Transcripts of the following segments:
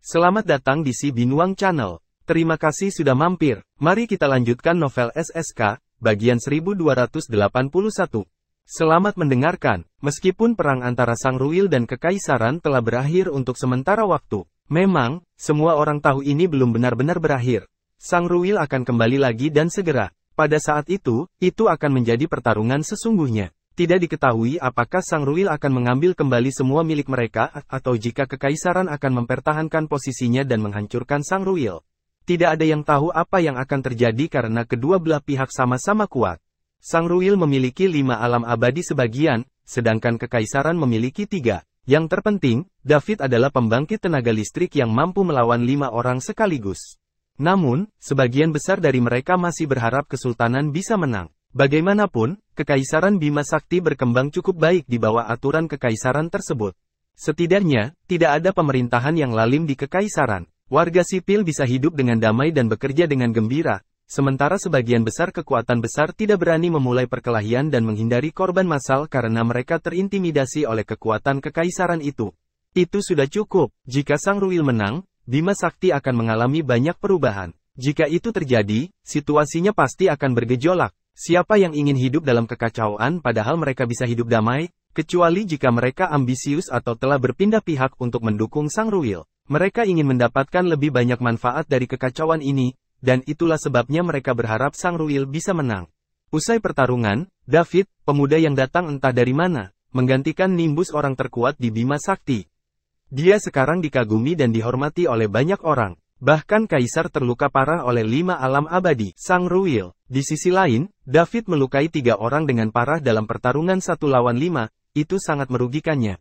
Selamat datang di Si Binuang Channel. Terima kasih sudah mampir. Mari kita lanjutkan novel SSK, bagian 1281. Selamat mendengarkan. Meskipun perang antara Sang Ruil dan Kekaisaran telah berakhir untuk sementara waktu, memang, semua orang tahu ini belum benar-benar berakhir. Sang Ruil akan kembali lagi dan segera. Pada saat itu akan menjadi pertarungan sesungguhnya. Tidak diketahui apakah Sang Ruil akan mengambil kembali semua milik mereka, atau jika Kekaisaran akan mempertahankan posisinya dan menghancurkan Sang Ruil. Tidak ada yang tahu apa yang akan terjadi karena kedua belah pihak sama-sama kuat. Sang Ruil memiliki 5 alam abadi sebagian, sedangkan Kekaisaran memiliki 3. Yang terpenting, David adalah pembangkit tenaga listrik yang mampu melawan 5 orang sekaligus. Namun, sebagian besar dari mereka masih berharap Kesultanan bisa menang. Bagaimanapun, Kekaisaran Bima Sakti berkembang cukup baik di bawah aturan Kekaisaran tersebut. Setidaknya, tidak ada pemerintahan yang lalim di Kekaisaran. Warga sipil bisa hidup dengan damai dan bekerja dengan gembira, sementara sebagian besar kekuatan besar tidak berani memulai perkelahian dan menghindari korban massal karena mereka terintimidasi oleh kekuatan Kekaisaran itu. Itu sudah cukup. Jika Sang Ruil menang, Bima Sakti akan mengalami banyak perubahan. Jika itu terjadi, situasinya pasti akan bergejolak. Siapa yang ingin hidup dalam kekacauan padahal mereka bisa hidup damai, kecuali jika mereka ambisius atau telah berpindah pihak untuk mendukung Sang Ruil. Mereka ingin mendapatkan lebih banyak manfaat dari kekacauan ini, dan itulah sebabnya mereka berharap Sang Ruil bisa menang. Usai pertarungan, David, pemuda yang datang entah dari mana, menggantikan Nimbus orang terkuat di Bima Sakti. Dia sekarang dikagumi dan dihormati oleh banyak orang. Bahkan Kaisar terluka parah oleh 5 alam abadi, Sang Ruil. Di sisi lain, David melukai 3 orang dengan parah dalam pertarungan 1 lawan 5, itu sangat merugikannya.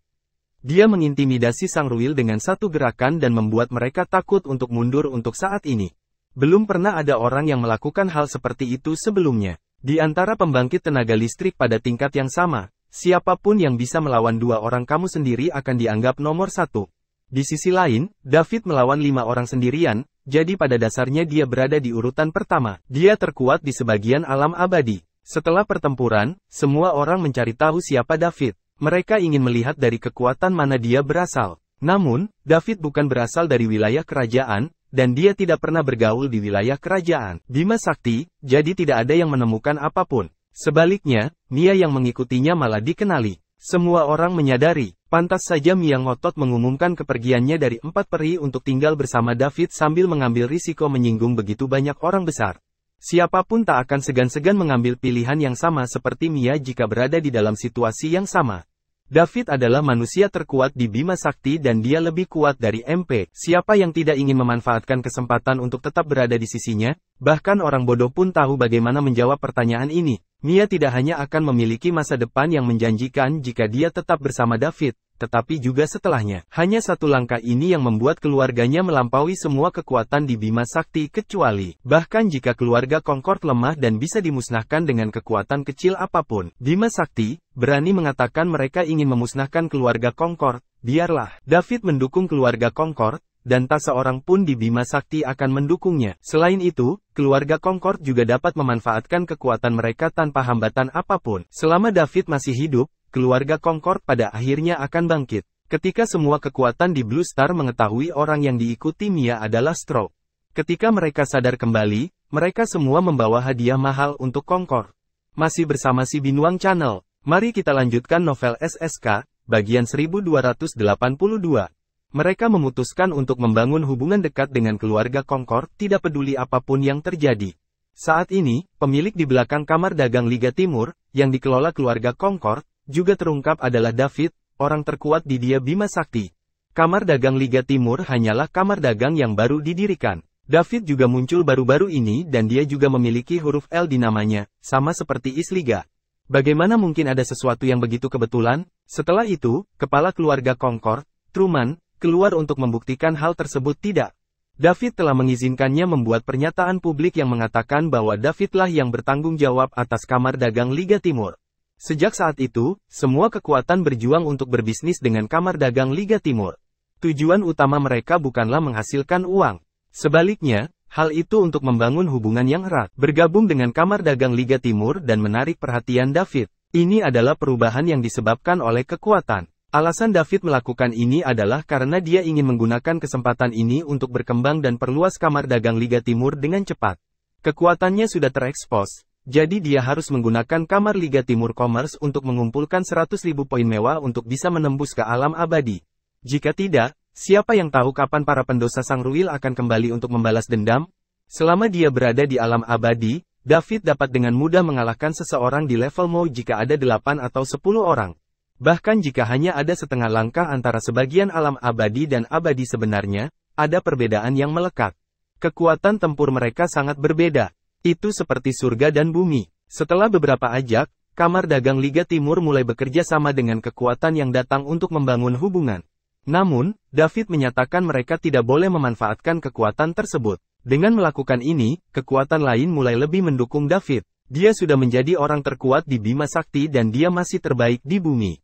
Dia mengintimidasi Sang Ruil dengan satu gerakan dan membuat mereka takut untuk mundur untuk saat ini. Belum pernah ada orang yang melakukan hal seperti itu sebelumnya. Di antara pembangkit tenaga listrik pada tingkat yang sama, siapapun yang bisa melawan 2 orang kamu sendiri akan dianggap nomor 1. Di sisi lain, David melawan 5 orang sendirian, jadi pada dasarnya dia berada di urutan pertama. Dia terkuat di sebagian alam abadi. Setelah pertempuran, semua orang mencari tahu siapa David. Mereka ingin melihat dari kekuatan mana dia berasal. Namun, David bukan berasal dari wilayah kerajaan, dan dia tidak pernah bergaul di wilayah kerajaan Bima Sakti, jadi tidak ada yang menemukan apapun. Sebaliknya, Mia yang mengikutinya malah dikenali. Semua orang menyadari, pantas saja Mia ngotot mengumumkan kepergiannya dari 4 peri untuk tinggal bersama David sambil mengambil risiko menyinggung begitu banyak orang besar. Siapapun tak akan segan-segan mengambil pilihan yang sama seperti Mia jika berada di dalam situasi yang sama. David adalah manusia terkuat di Bima Sakti dan dia lebih kuat dari MP. Siapa yang tidak ingin memanfaatkan kesempatan untuk tetap berada di sisinya? Bahkan orang bodoh pun tahu bagaimana menjawab pertanyaan ini. Mia tidak hanya akan memiliki masa depan yang menjanjikan jika dia tetap bersama David, tetapi juga setelahnya. Hanya satu langkah ini yang membuat keluarganya melampaui semua kekuatan di Bima Sakti kecuali, bahkan jika keluarga Concord lemah dan bisa dimusnahkan dengan kekuatan kecil apapun, Bima Sakti berani mengatakan mereka ingin memusnahkan keluarga Concord. Biarlah David mendukung keluarga Concord, dan tak seorang pun di Bima Sakti akan mendukungnya. Selain itu, keluarga Concord juga dapat memanfaatkan kekuatan mereka tanpa hambatan apapun. Selama David masih hidup, keluarga Concord pada akhirnya akan bangkit. Ketika semua kekuatan di Blue Star mengetahui orang yang diikuti Mia adalah Stroke. Ketika mereka sadar kembali, mereka semua membawa hadiah mahal untuk Concord. Masih bersama Si Binuang Channel, mari kita lanjutkan novel SSK, bagian 1282. Mereka memutuskan untuk membangun hubungan dekat dengan keluarga Concord, tidak peduli apapun yang terjadi. Saat ini, pemilik di belakang kamar dagang Liga Timur, yang dikelola keluarga Concord, juga terungkap adalah David, orang terkuat di Dia Bima Sakti. Kamar dagang Liga Timur hanyalah kamar dagang yang baru didirikan. David juga muncul baru-baru ini dan dia juga memiliki huruf L di namanya, sama seperti Isliga. Bagaimana mungkin ada sesuatu yang begitu kebetulan? Setelah itu, kepala keluarga Concord, Truman, keluar untuk membuktikan hal tersebut tidak. David telah mengizinkannya membuat pernyataan publik yang mengatakan bahwa Davidlah yang bertanggung jawab atas kamar dagang Liga Timur. Sejak saat itu, semua kekuatan berjuang untuk berbisnis dengan kamar dagang Liga Timur. Tujuan utama mereka bukanlah menghasilkan uang. Sebaliknya, hal itu untuk membangun hubungan yang erat, bergabung dengan kamar dagang Liga Timur dan menarik perhatian David. Ini adalah perubahan yang disebabkan oleh kekuatan. Alasan David melakukan ini adalah karena dia ingin menggunakan kesempatan ini untuk berkembang dan perluas kamar dagang Liga Timur dengan cepat. Kekuatannya sudah terekspos, jadi dia harus menggunakan kamar Liga Timur Commerce untuk mengumpulkan 100.000 poin mewah untuk bisa menembus ke alam abadi. Jika tidak, siapa yang tahu kapan para pendosa Sang Ruil akan kembali untuk membalas dendam? Selama dia berada di alam abadi, David dapat dengan mudah mengalahkan seseorang di level Mo jika ada 8 atau 10 orang. Bahkan jika hanya ada setengah langkah antara sebagian alam abadi dan abadi sebenarnya, ada perbedaan yang melekat. Kekuatan tempur mereka sangat berbeda. Itu seperti surga dan bumi. Setelah beberapa ajak, Kamar Dagang Liga Timur mulai bekerja sama dengan kekuatan yang datang untuk membangun hubungan. Namun, David menyatakan mereka tidak boleh memanfaatkan kekuatan tersebut. Dengan melakukan ini, kekuatan lain mulai lebih mendukung David. Dia sudah menjadi orang terkuat di Bima Sakti dan dia masih terbaik di bumi.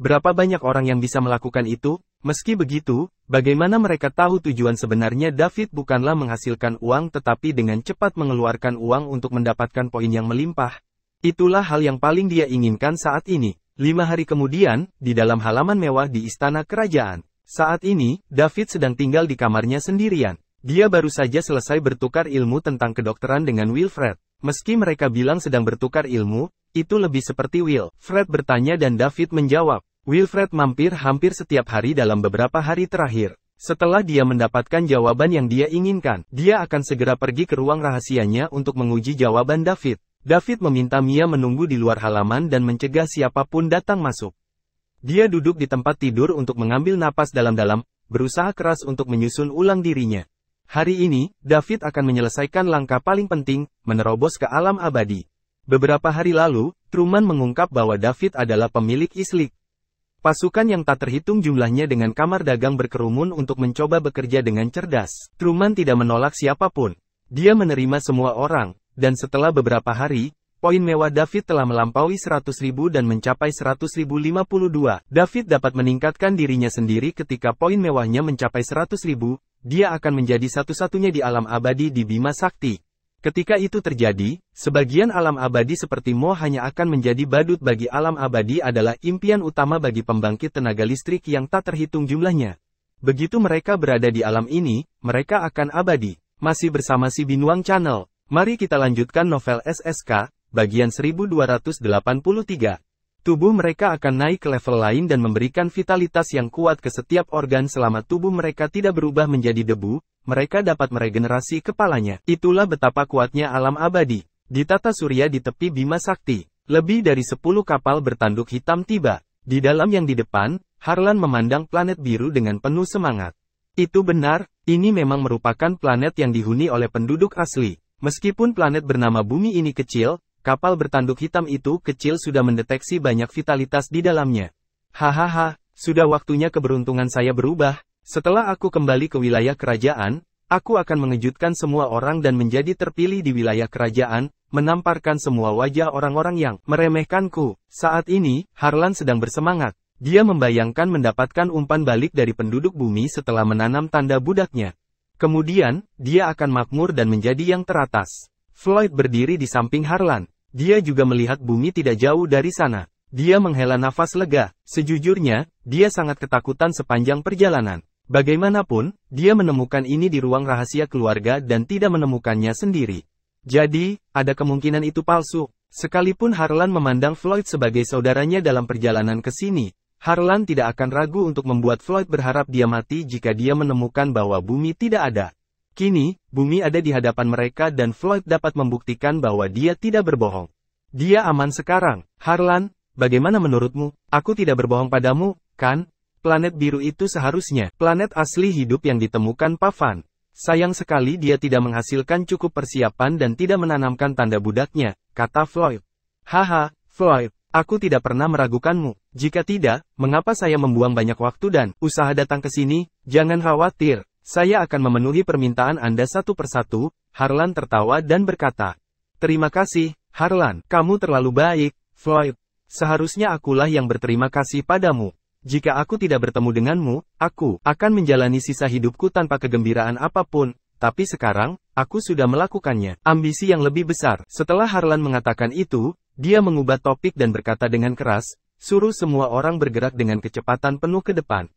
Berapa banyak orang yang bisa melakukan itu? Meski begitu, bagaimana mereka tahu tujuan sebenarnya David bukanlah menghasilkan uang tetapi dengan cepat mengeluarkan uang untuk mendapatkan poin yang melimpah? Itulah hal yang paling dia inginkan saat ini. 5 hari kemudian, di dalam halaman mewah di istana kerajaan. Saat ini, David sedang tinggal di kamarnya sendirian. Dia baru saja selesai bertukar ilmu tentang kedokteran dengan Wilfred. Meski mereka bilang sedang bertukar ilmu, itu lebih seperti Wilfred bertanya dan David menjawab. Wilfred mampir hampir setiap hari dalam beberapa hari terakhir. Setelah dia mendapatkan jawaban yang dia inginkan, dia akan segera pergi ke ruang rahasianya untuk menguji jawaban David. David meminta Mia menunggu di luar halaman dan mencegah siapapun datang masuk. Dia duduk di tempat tidur untuk mengambil napas dalam-dalam, berusaha keras untuk menyusun ulang dirinya. Hari ini, David akan menyelesaikan langkah paling penting, menerobos ke alam abadi. Beberapa hari lalu, Truman mengungkap bahwa David adalah pemilik Islik. Pasukan yang tak terhitung jumlahnya dengan kamar dagang berkerumun untuk mencoba bekerja dengan cerdas. Truman tidak menolak siapapun. Dia menerima semua orang, dan setelah beberapa hari, poin mewah David telah melampaui 100.000 dan mencapai 100.052. David dapat meningkatkan dirinya sendiri ketika poin mewahnya mencapai 100.000. Dia akan menjadi satu-satunya di alam abadi di Bima Sakti. Ketika itu terjadi, sebagian alam abadi seperti Mo hanya akan menjadi badut bagi alam abadi adalah impian utama bagi pembangkit tenaga listrik yang tak terhitung jumlahnya. Begitu mereka berada di alam ini, mereka akan abadi. Masih bersama si Binuang Channel. Mari kita lanjutkan novel SSK, bagian 1283. Tubuh mereka akan naik ke level lain dan memberikan vitalitas yang kuat ke setiap organ selama tubuh mereka tidak berubah menjadi debu, mereka dapat meregenerasi kepalanya. Itulah betapa kuatnya alam abadi. Di tata surya di tepi Bima Sakti, lebih dari 10 kapal bertanduk hitam tiba. Di dalam yang di depan, Harlan memandang planet biru dengan penuh semangat. Itu benar, ini memang merupakan planet yang dihuni oleh penduduk asli. Meskipun planet bernama Bumi ini kecil, kapal bertanduk hitam itu kecil sudah mendeteksi banyak vitalitas di dalamnya. Hahaha, sudah waktunya keberuntungan saya berubah. Setelah aku kembali ke wilayah kerajaan, aku akan mengejutkan semua orang dan menjadi terpilih di wilayah kerajaan, menamparkan semua wajah orang-orang yang meremehkanku. Saat ini, Harlan sedang bersemangat. Dia membayangkan mendapatkan umpan balik dari penduduk bumi setelah menanam tanda budaknya. Kemudian, dia akan makmur dan menjadi yang teratas. Floyd berdiri di samping Harlan. Dia juga melihat bumi tidak jauh dari sana. Dia menghela nafas lega. Sejujurnya, dia sangat ketakutan sepanjang perjalanan. Bagaimanapun, dia menemukan ini di ruang rahasia keluarga dan tidak menemukannya sendiri. Jadi, ada kemungkinan itu palsu. Sekalipun Harlan memandang Floyd sebagai saudaranya dalam perjalanan ke sini, Harlan tidak akan ragu untuk membuat Floyd berharap dia mati jika dia menemukan bahwa bumi tidak ada. Kini, bumi ada di hadapan mereka dan Floyd dapat membuktikan bahwa dia tidak berbohong. Dia aman sekarang. Harlan, bagaimana menurutmu? Aku tidak berbohong padamu, kan? Planet biru itu seharusnya planet asli hidup yang ditemukan Pavan. Sayang sekali dia tidak menghasilkan cukup persiapan dan tidak menanamkan tanda budaknya, kata Floyd. Haha, Floyd, aku tidak pernah meragukanmu. Jika tidak, mengapa saya membuang banyak waktu dan usaha datang ke sini? Jangan khawatir. Saya akan memenuhi permintaan Anda satu persatu. Harlan tertawa dan berkata. Terima kasih, Harlan. Kamu terlalu baik, Floyd. Seharusnya akulah yang berterima kasih padamu. Jika aku tidak bertemu denganmu, aku akan menjalani sisa hidupku tanpa kegembiraan apapun. Tapi sekarang, aku sudah melakukannya. Ambisi yang lebih besar. Setelah Harlan mengatakan itu, dia mengubah topik dan berkata dengan keras, Suruh semua orang bergerak dengan kecepatan penuh ke depan.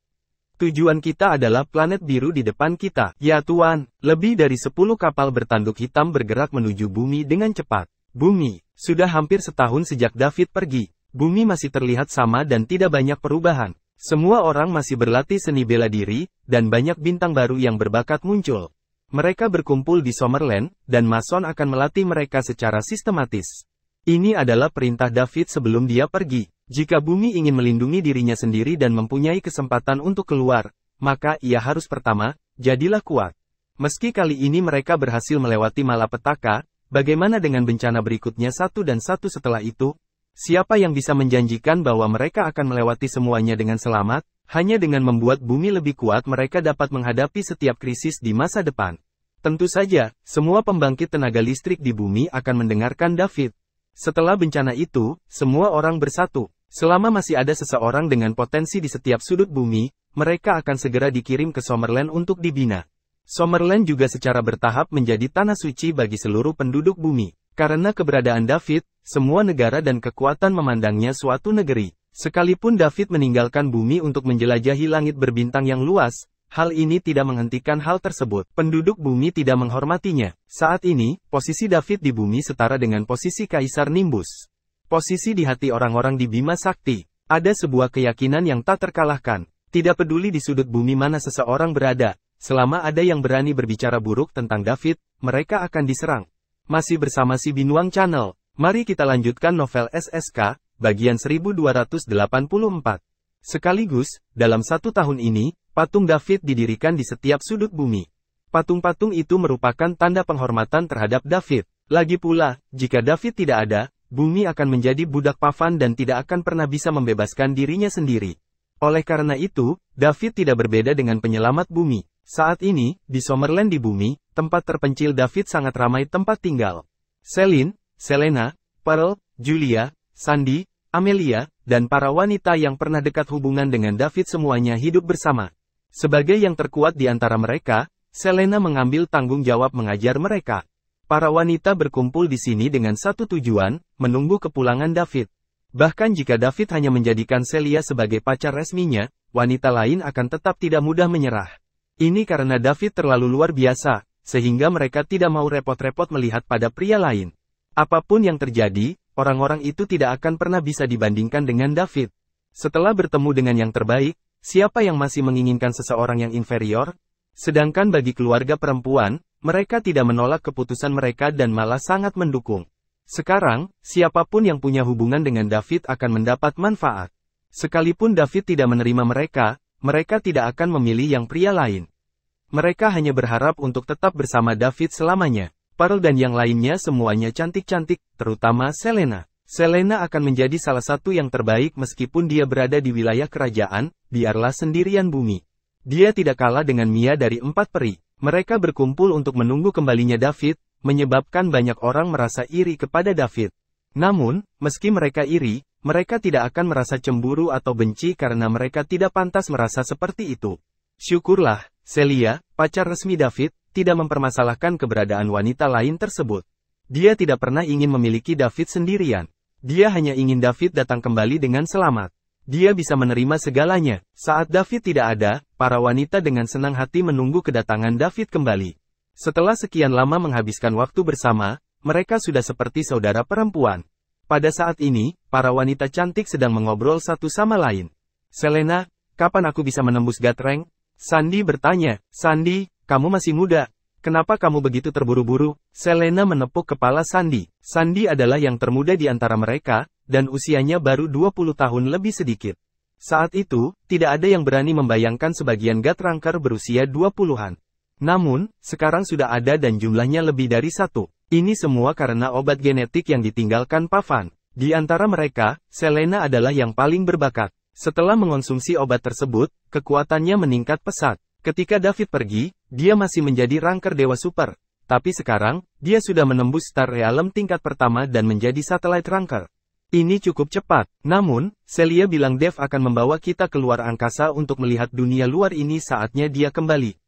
Tujuan kita adalah planet biru di depan kita. Ya Tuan, lebih dari 10 kapal bertanduk hitam bergerak menuju bumi dengan cepat. Bumi, sudah hampir setahun sejak David pergi. Bumi masih terlihat sama dan tidak banyak perubahan. Semua orang masih berlatih seni bela diri, dan banyak bintang baru yang berbakat muncul. Mereka berkumpul di Summerland, dan Mason akan melatih mereka secara sistematis. Ini adalah perintah David sebelum dia pergi. Jika bumi ingin melindungi dirinya sendiri dan mempunyai kesempatan untuk keluar, maka ia harus pertama, jadilah kuat. Meski kali ini mereka berhasil melewati malapetaka, bagaimana dengan bencana berikutnya satu dan satu setelah itu? Siapa yang bisa menjanjikan bahwa mereka akan melewati semuanya dengan selamat? Hanya dengan membuat bumi lebih kuat mereka dapat menghadapi setiap krisis di masa depan. Tentu saja, semua pembangkit tenaga listrik di bumi akan mendengarkan David. Setelah bencana itu, semua orang bersatu. Selama masih ada seseorang dengan potensi di setiap sudut bumi, mereka akan segera dikirim ke Summerland untuk dibina. Summerland juga secara bertahap menjadi tanah suci bagi seluruh penduduk bumi. Karena keberadaan David, semua negara dan kekuatan memandangnya suatu negeri. Sekalipun David meninggalkan bumi untuk menjelajahi langit berbintang yang luas, hal ini tidak menghentikan hal tersebut. Penduduk bumi tidak menghormatinya. Saat ini, posisi David di bumi setara dengan posisi Kaisar Nimbus. Posisi di hati orang-orang di Bima Sakti. Ada sebuah keyakinan yang tak terkalahkan. Tidak peduli di sudut bumi mana seseorang berada, selama ada yang berani berbicara buruk tentang David, mereka akan diserang. Masih bersama si Binuang Channel. Mari kita lanjutkan novel SSK, bagian 1284. Sekaligus, dalam 1 tahun ini, patung David didirikan di setiap sudut bumi. Patung-patung itu merupakan tanda penghormatan terhadap David. Lagi pula, jika David tidak ada, bumi akan menjadi budak Pavan dan tidak akan pernah bisa membebaskan dirinya sendiri. Oleh karena itu, David tidak berbeda dengan penyelamat bumi. Saat ini, di Summerland di bumi, tempat terpencil David sangat ramai tempat tinggal. Celine, Selena, Pearl, Julia, Sandy, Amelia, dan para wanita yang pernah dekat hubungan dengan David semuanya hidup bersama. Sebagai yang terkuat di antara mereka, Selena mengambil tanggung jawab mengajar mereka. Para wanita berkumpul di sini dengan satu tujuan, menunggu kepulangan David. Bahkan jika David hanya menjadikan Celia sebagai pacar resminya, wanita lain akan tetap tidak mudah menyerah. Ini karena David terlalu luar biasa, sehingga mereka tidak mau repot-repot melihat pada pria lain. Apapun yang terjadi, orang-orang itu tidak akan pernah bisa dibandingkan dengan David. Setelah bertemu dengan yang terbaik, siapa yang masih menginginkan seseorang yang inferior? Sedangkan bagi keluarga perempuan, mereka tidak menolak keputusan mereka dan malah sangat mendukung. Sekarang, siapapun yang punya hubungan dengan David akan mendapat manfaat. Sekalipun David tidak menerima mereka, mereka tidak akan memilih yang pria lain. Mereka hanya berharap untuk tetap bersama David selamanya. Pearl dan yang lainnya semuanya cantik-cantik, terutama Selena. Selena akan menjadi salah satu yang terbaik meskipun dia berada di wilayah kerajaan, biarlah sendirian bumi. Dia tidak kalah dengan Mia dari 4 peri. Mereka berkumpul untuk menunggu kembalinya David, menyebabkan banyak orang merasa iri kepada David. Namun, meski mereka iri, mereka tidak akan merasa cemburu atau benci karena mereka tidak pantas merasa seperti itu. Syukurlah, Celia, pacar resmi David, tidak mempermasalahkan keberadaan wanita lain tersebut. Dia tidak pernah ingin memiliki David sendirian. Dia hanya ingin David datang kembali dengan selamat. Dia bisa menerima segalanya. Saat David tidak ada, para wanita dengan senang hati menunggu kedatangan David kembali. Setelah sekian lama menghabiskan waktu bersama, mereka sudah seperti saudara perempuan. Pada saat ini, para wanita cantik sedang mengobrol satu sama lain. Selena, kapan aku bisa menembus God Rank? Sandy bertanya. Sandy, kamu masih muda. Kenapa kamu begitu terburu-buru? Selena menepuk kepala Sandy. Sandy adalah yang termuda di antara mereka, dan usianya baru 20 tahun lebih sedikit. Saat itu, tidak ada yang berani membayangkan sebagian God Ranker berusia 20-an. Namun, sekarang sudah ada dan jumlahnya lebih dari 1. Ini semua karena obat genetik yang ditinggalkan Pavan. Di antara mereka, Selena adalah yang paling berbakat. Setelah mengonsumsi obat tersebut, kekuatannya meningkat pesat. Ketika David pergi, dia masih menjadi Ranker Dewa Super. Tapi sekarang, dia sudah menembus Star Realm tingkat pertama dan menjadi Satellite Ranker. Ini cukup cepat. Namun, Celia bilang Dev akan membawa kita keluar angkasa untuk melihat dunia luar ini saatnya dia kembali.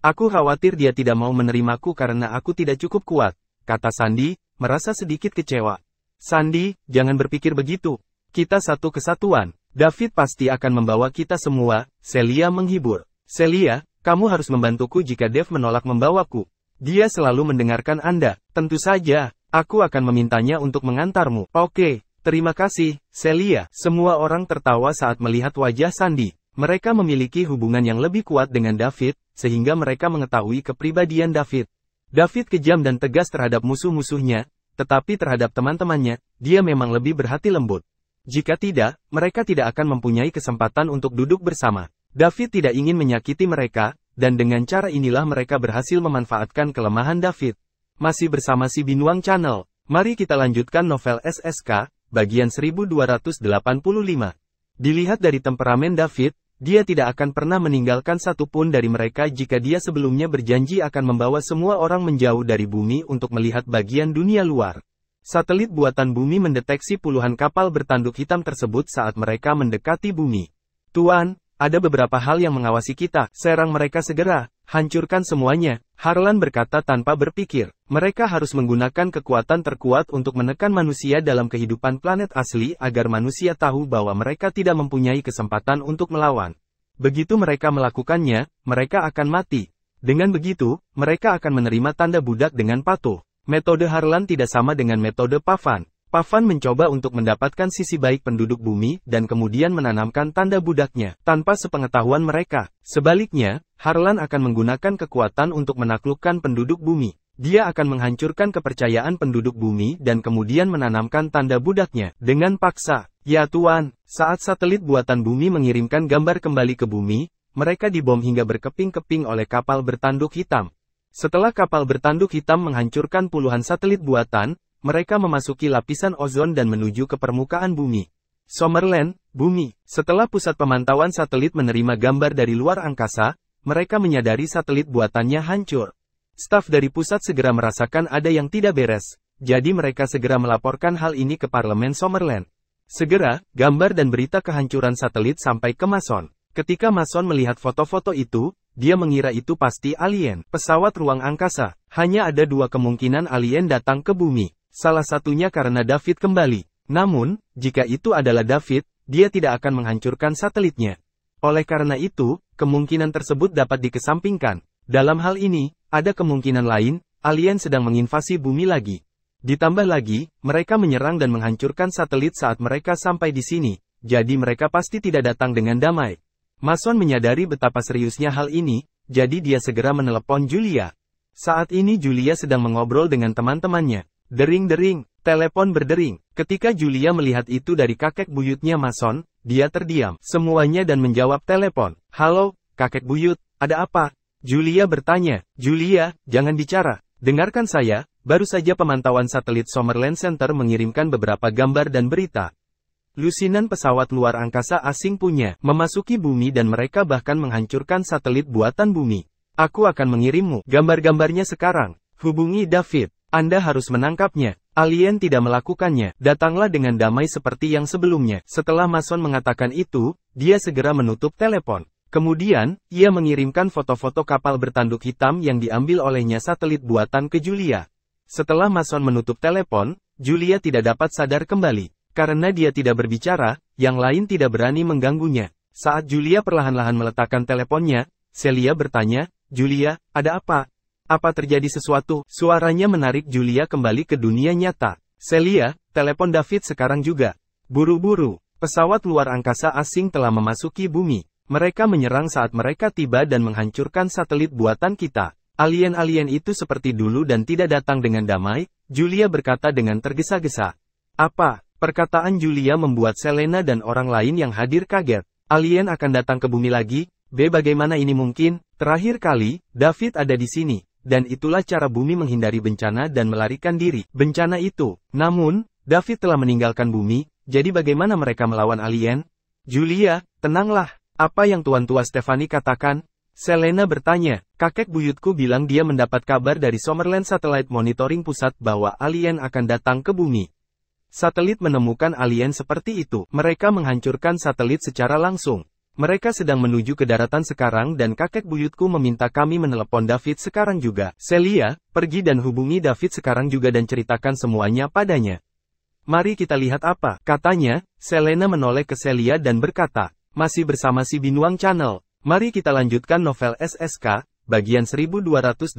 Aku khawatir dia tidak mau menerimaku karena aku tidak cukup kuat, kata Sandy, merasa sedikit kecewa. Sandy, jangan berpikir begitu. Kita satu kesatuan. David pasti akan membawa kita semua, Celia menghibur. Celia, kamu harus membantuku jika Dave menolak membawaku. Dia selalu mendengarkan Anda. Tentu saja, aku akan memintanya untuk mengantarmu. Oke, terima kasih, Celia. Semua orang tertawa saat melihat wajah Sandy. Mereka memiliki hubungan yang lebih kuat dengan David, sehingga mereka mengetahui kepribadian David. David kejam dan tegas terhadap musuh-musuhnya, tetapi terhadap teman-temannya, dia memang lebih berhati lembut. Jika tidak, mereka tidak akan mempunyai kesempatan untuk duduk bersama. David tidak ingin menyakiti mereka, dan dengan cara inilah mereka berhasil memanfaatkan kelemahan David. Masih bersama si Binuang Channel, mari kita lanjutkan novel SSK, bagian 1285. Dilihat dari temperamen David, dia tidak akan pernah meninggalkan satupun dari mereka jika dia sebelumnya berjanji akan membawa semua orang menjauh dari bumi untuk melihat bagian dunia luar. Satelit buatan bumi mendeteksi puluhan kapal bertanduk hitam tersebut saat mereka mendekati bumi. Tuan, ada beberapa hal yang mengawasi kita, serang mereka segera, hancurkan semuanya, Harlan berkata tanpa berpikir. Mereka harus menggunakan kekuatan terkuat untuk menekan manusia dalam kehidupan planet asli agar manusia tahu bahwa mereka tidak mempunyai kesempatan untuk melawan. Begitu mereka melakukannya, mereka akan mati. Dengan begitu, mereka akan menerima tanda budak dengan patuh. Metode Harlan tidak sama dengan metode Pavan. Pavan mencoba untuk mendapatkan sisi baik penduduk bumi dan kemudian menanamkan tanda budaknya tanpa sepengetahuan mereka. Sebaliknya, Harlan akan menggunakan kekuatan untuk menaklukkan penduduk bumi. Dia akan menghancurkan kepercayaan penduduk bumi dan kemudian menanamkan tanda budaknya dengan paksa. Ya Tuan, saat satelit buatan bumi mengirimkan gambar kembali ke bumi, mereka dibom hingga berkeping-keping oleh kapal bertanduk hitam. Setelah kapal bertanduk hitam menghancurkan puluhan satelit buatan, mereka memasuki lapisan ozon dan menuju ke permukaan bumi. Summerland, bumi. Setelah pusat pemantauan satelit menerima gambar dari luar angkasa, mereka menyadari satelit buatannya hancur. Staf dari pusat segera merasakan ada yang tidak beres, jadi mereka segera melaporkan hal ini ke Parlemen Summerland. Segera, gambar dan berita kehancuran satelit sampai ke Mason. Ketika Mason melihat foto-foto itu, dia mengira itu pasti alien, pesawat ruang angkasa. Hanya ada dua kemungkinan alien datang ke bumi. Salah satunya karena David kembali. Namun, jika itu adalah David, dia tidak akan menghancurkan satelitnya. Oleh karena itu, kemungkinan tersebut dapat dikesampingkan. Dalam hal ini, ada kemungkinan lain, alien sedang menginvasi bumi lagi. Ditambah lagi, mereka menyerang dan menghancurkan satelit saat mereka sampai di sini, jadi mereka pasti tidak datang dengan damai. Mason menyadari betapa seriusnya hal ini, jadi dia segera menelepon Julia. Saat ini Julia sedang mengobrol dengan teman-temannya. Dering-dering, telepon berdering. Ketika Julia melihat itu dari kakek buyutnya Mason, dia terdiam semuanya dan menjawab telepon. Halo, kakek buyut, ada apa? Julia bertanya. Julia, jangan bicara. Dengarkan saya, baru saja pemantauan satelit Summerland Center mengirimkan beberapa gambar dan berita. Lusinan pesawat luar angkasa asing punya memasuki bumi dan mereka bahkan menghancurkan satelit buatan bumi. Aku akan mengirimmu gambar-gambarnya sekarang. Hubungi David. Anda harus menangkapnya. Alien tidak melakukannya. Datanglah dengan damai seperti yang sebelumnya. Setelah Mason mengatakan itu, dia segera menutup telepon. Kemudian, ia mengirimkan foto-foto kapal bertanduk hitam yang diambil olehnya satelit buatan ke Julia. Setelah Mason menutup telepon, Julia tidak dapat sadar kembali. Karena dia tidak berbicara, yang lain tidak berani mengganggunya. Saat Julia perlahan-lahan meletakkan teleponnya, Celia bertanya, Julia, ada apa? Apa terjadi sesuatu? Suaranya menarik Julia kembali ke dunia nyata. Celia, telepon David sekarang juga. Buru-buru, pesawat luar angkasa asing telah memasuki bumi. Mereka menyerang saat mereka tiba dan menghancurkan satelit buatan kita. Alien-alien itu seperti dulu dan tidak datang dengan damai, Julia berkata dengan tergesa-gesa. Apa? Perkataan Julia membuat Selena dan orang lain yang hadir kaget. Alien akan datang ke bumi lagi? Bagaimana ini mungkin? Terakhir kali, David ada di sini. Dan itulah cara bumi menghindari bencana dan melarikan diri. Bencana itu. Namun, David telah meninggalkan bumi, jadi bagaimana mereka melawan alien? Julia, tenanglah. Apa yang Tuan Tua Stephanie katakan? Selena bertanya. Kakek buyutku bilang dia mendapat kabar dari Summerland Satellite Monitoring Pusat bahwa alien akan datang ke bumi. Satelit menemukan alien seperti itu. Mereka menghancurkan satelit secara langsung. Mereka sedang menuju ke daratan sekarang dan kakek buyutku meminta kami menelepon David sekarang juga. Celia, pergi dan hubungi David sekarang juga dan ceritakan semuanya padanya. Mari kita lihat apa, katanya. Selena menoleh ke Celia dan berkata, masih bersama si Binuang Channel. Mari kita lanjutkan novel SSK, bagian 1286.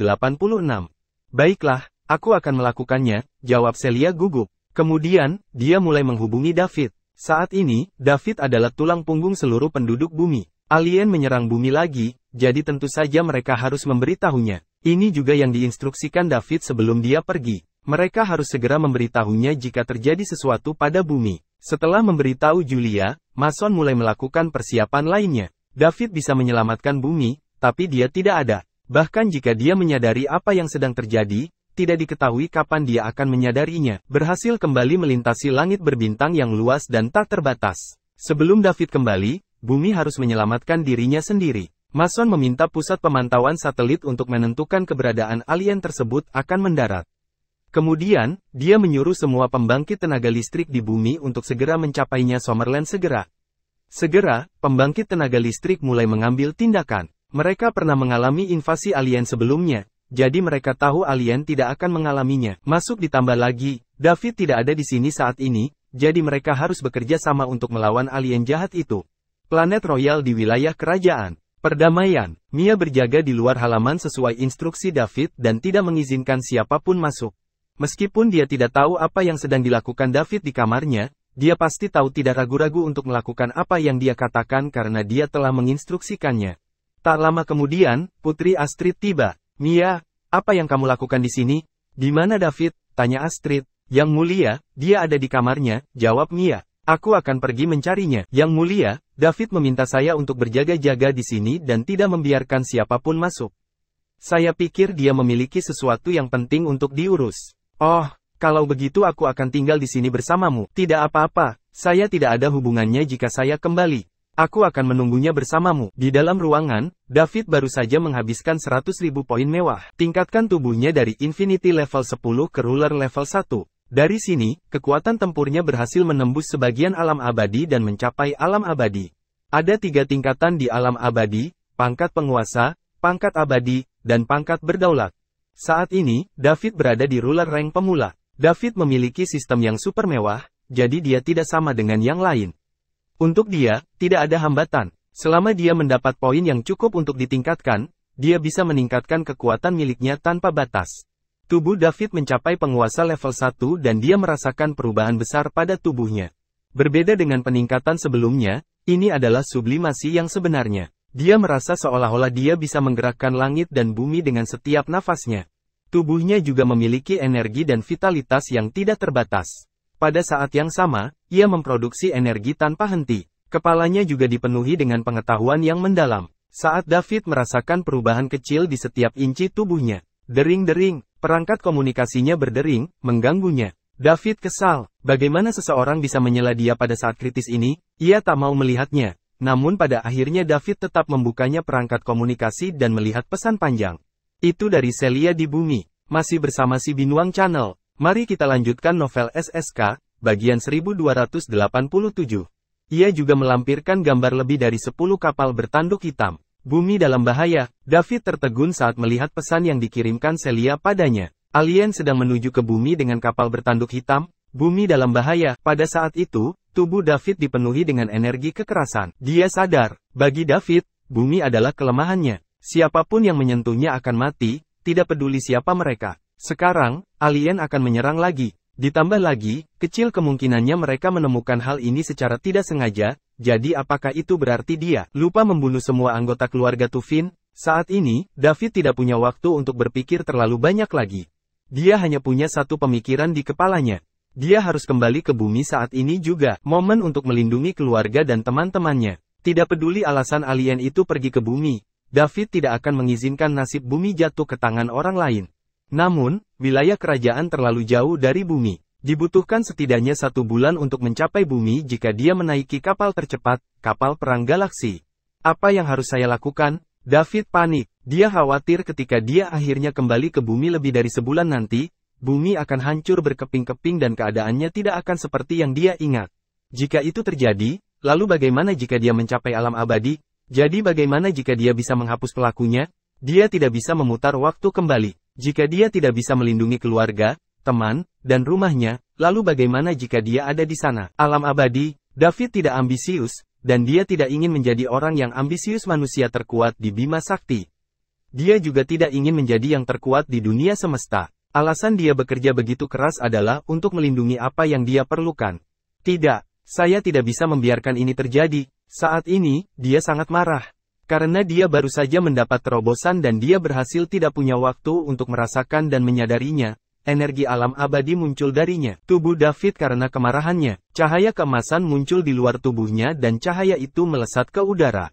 Baiklah, aku akan melakukannya, jawab Celia gugup. Kemudian, dia mulai menghubungi David. Saat ini, David adalah tulang punggung seluruh penduduk bumi. Alien menyerang bumi lagi, jadi tentu saja mereka harus memberitahunya. Ini juga yang diinstruksikan David sebelum dia pergi. Mereka harus segera memberitahunya jika terjadi sesuatu pada bumi. Setelah memberitahu Julia, Mason mulai melakukan persiapan lainnya. David bisa menyelamatkan bumi, tapi dia tidak ada. Bahkan jika dia menyadari apa yang sedang terjadi, tidak diketahui kapan dia akan menyadarinya. Berhasil kembali melintasi langit berbintang yang luas dan tak terbatas. Sebelum David kembali, bumi harus menyelamatkan dirinya sendiri. Mason meminta pusat pemantauan satelit untuk menentukan keberadaan alien tersebut akan mendarat. Kemudian, dia menyuruh semua pembangkit tenaga listrik di bumi untuk segera mencapainya. Summerland segera. Segera, pembangkit tenaga listrik mulai mengambil tindakan. Mereka pernah mengalami invasi alien sebelumnya, jadi mereka tahu alien tidak akan mengalaminya. Masuk ditambah lagi, David tidak ada di sini saat ini, jadi mereka harus bekerja sama untuk melawan alien jahat itu. Planet Royal di wilayah kerajaan. Perdamaian. Mia berjaga di luar halaman sesuai instruksi David dan tidak mengizinkan siapapun masuk. Meskipun dia tidak tahu apa yang sedang dilakukan David di kamarnya, dia pasti tahu tidak ragu-ragu untuk melakukan apa yang dia katakan karena dia telah menginstruksikannya. Tak lama kemudian, Putri Astrid tiba. Mia, apa yang kamu lakukan di sini? Di mana David? Tanya Astrid. Yang mulia, dia ada di kamarnya, jawab Mia. Aku akan pergi mencarinya. Yang mulia, David meminta saya untuk berjaga-jaga di sini dan tidak membiarkan siapapun masuk. Saya pikir dia memiliki sesuatu yang penting untuk diurus. Oh, kalau begitu aku akan tinggal di sini bersamamu. Tidak apa-apa, saya tidak ada hubungannya jika saya kembali. Aku akan menunggunya bersamamu. Di dalam ruangan, David baru saja menghabiskan 100.000 poin mewah. Tingkatkan tubuhnya dari Infinity level 10 ke Ruler level 1. Dari sini, kekuatan tempurnya berhasil menembus sebagian alam abadi dan mencapai alam abadi. Ada 3 tingkatan di alam abadi, pangkat penguasa, pangkat abadi, dan pangkat berdaulat. Saat ini, David berada di ruler rank pemula. David memiliki sistem yang super mewah, jadi dia tidak sama dengan yang lain. Untuk dia, tidak ada hambatan. Selama dia mendapat poin yang cukup untuk ditingkatkan, dia bisa meningkatkan kekuatan miliknya tanpa batas. Tubuh David mencapai penguasa level 1 dan dia merasakan perubahan besar pada tubuhnya. Berbeda dengan peningkatan sebelumnya, ini adalah sublimasi yang sebenarnya. Dia merasa seolah-olah dia bisa menggerakkan langit dan bumi dengan setiap nafasnya. Tubuhnya juga memiliki energi dan vitalitas yang tidak terbatas. Pada saat yang sama, ia memproduksi energi tanpa henti. Kepalanya juga dipenuhi dengan pengetahuan yang mendalam. Saat David merasakan perubahan kecil di setiap inci tubuhnya. Dering-dering, perangkat komunikasinya berdering, mengganggunya. David kesal. Bagaimana seseorang bisa menyela dia pada saat kritis ini? Ia tak mau melihatnya. Namun pada akhirnya David tetap membukanya perangkat komunikasi dan melihat pesan panjang. Itu dari Celia di bumi. Masih bersama si Binuang Channel. Mari kita lanjutkan novel SSK, bagian 1287. Ia juga melampirkan gambar lebih dari 10 kapal bertanduk hitam. Bumi dalam bahaya. David tertegun saat melihat pesan yang dikirimkan Celia padanya. Alien sedang menuju ke bumi dengan kapal bertanduk hitam. Bumi dalam bahaya. Pada saat itu, tubuh David dipenuhi dengan energi kekerasan. Dia sadar, bagi David, bumi adalah kelemahannya. Siapapun yang menyentuhnya akan mati, tidak peduli siapa mereka. Sekarang, alien akan menyerang lagi. Ditambah lagi, kecil kemungkinannya mereka menemukan hal ini secara tidak sengaja, jadi apakah itu berarti dia lupa membunuh semua anggota keluarga Tufin? Saat ini, David tidak punya waktu untuk berpikir terlalu banyak lagi. Dia hanya punya satu pemikiran di kepalanya. Dia harus kembali ke bumi saat ini juga, momen untuk melindungi keluarga dan teman-temannya. Tidak peduli alasan alien itu pergi ke bumi, David tidak akan mengizinkan nasib bumi jatuh ke tangan orang lain. Namun, wilayah kerajaan terlalu jauh dari bumi. Dibutuhkan setidaknya 1 bulan untuk mencapai bumi jika dia menaiki kapal tercepat, kapal perang galaksi. Apa yang harus saya lakukan? David panik. Dia khawatir ketika dia akhirnya kembali ke bumi lebih dari sebulan nanti, bumi akan hancur berkeping-keping dan keadaannya tidak akan seperti yang dia ingat. Jika itu terjadi, lalu bagaimana jika dia mencapai alam abadi? Jadi bagaimana jika dia bisa menghapus pelakunya? Dia tidak bisa memutar waktu kembali. Jika dia tidak bisa melindungi keluarga, teman, dan rumahnya, lalu bagaimana jika dia ada di sana? Alam abadi, David tidak ambisius, dan dia tidak ingin menjadi orang yang ambisius manusia terkuat di Bima Sakti. Dia juga tidak ingin menjadi yang terkuat di dunia semesta. Alasan dia bekerja begitu keras adalah untuk melindungi apa yang dia perlukan. Tidak, saya tidak bisa membiarkan ini terjadi. Saat ini, dia sangat marah. Karena dia baru saja mendapat terobosan dan dia berhasil tidak punya waktu untuk merasakan dan menyadarinya. Energi alam abadi muncul darinya. Tubuh David karena kemarahannya. Cahaya keemasan muncul di luar tubuhnya dan cahaya itu melesat ke udara.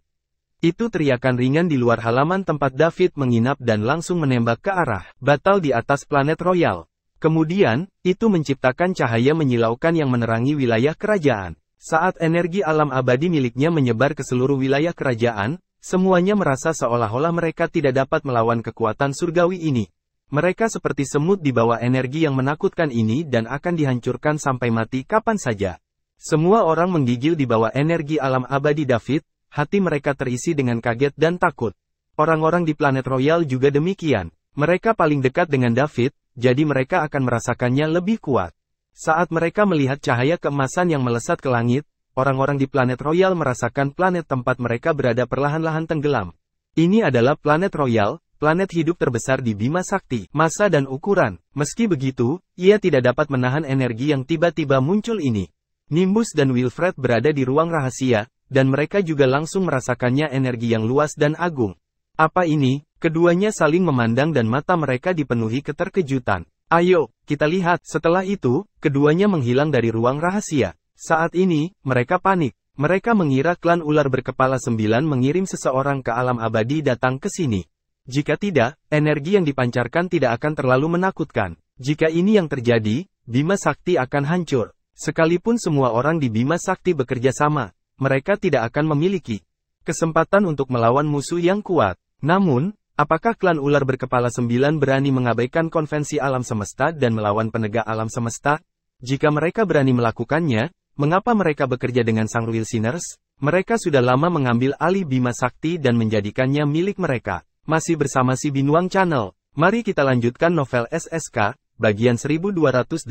Itu teriakan ringan di luar halaman tempat David menginap dan langsung menembak ke arah batal di atas planet Royal. Kemudian, itu menciptakan cahaya menyilaukan yang menerangi wilayah kerajaan. Saat energi alam abadi miliknya menyebar ke seluruh wilayah kerajaan, semuanya merasa seolah-olah mereka tidak dapat melawan kekuatan surgawi ini. Mereka seperti semut di bawah energi yang menakutkan ini dan akan dihancurkan sampai mati kapan saja. Semua orang menggigil di bawah energi alam abadi David. Hati mereka terisi dengan kaget dan takut. Orang-orang di planet Royal juga demikian. Mereka paling dekat dengan David, jadi mereka akan merasakannya lebih kuat. Saat mereka melihat cahaya keemasan yang melesat ke langit, orang-orang di planet Royal merasakan planet tempat mereka berada perlahan-lahan tenggelam. Ini adalah planet Royal, planet hidup terbesar di Bima Sakti. Massa dan ukuran. Meski begitu, ia tidak dapat menahan energi yang tiba-tiba muncul ini. Nimbus dan Wilfred berada di ruang rahasia, dan mereka juga langsung merasakannya energi yang luas dan agung. Apa ini? Keduanya saling memandang dan mata mereka dipenuhi keterkejutan. Ayo, kita lihat. Setelah itu, keduanya menghilang dari ruang rahasia. Saat ini, mereka panik. Mereka mengira klan ular berkepala 9 mengirim seseorang ke alam abadi datang ke sini. Jika tidak, energi yang dipancarkan tidak akan terlalu menakutkan. Jika ini yang terjadi, Bima Sakti akan hancur. Sekalipun semua orang di Bima Sakti bekerja sama, mereka tidak akan memiliki kesempatan untuk melawan musuh yang kuat. Namun, apakah klan ular berkepala 9 berani mengabaikan konvensi alam semesta dan melawan penegak alam semesta? Jika mereka berani melakukannya, mengapa mereka bekerja dengan Sang Royal Sinners? Mereka sudah lama mengambil alih Bima Sakti dan menjadikannya milik mereka. Masih bersama si Binuang Channel. Mari kita lanjutkan novel SSK, bagian 1288.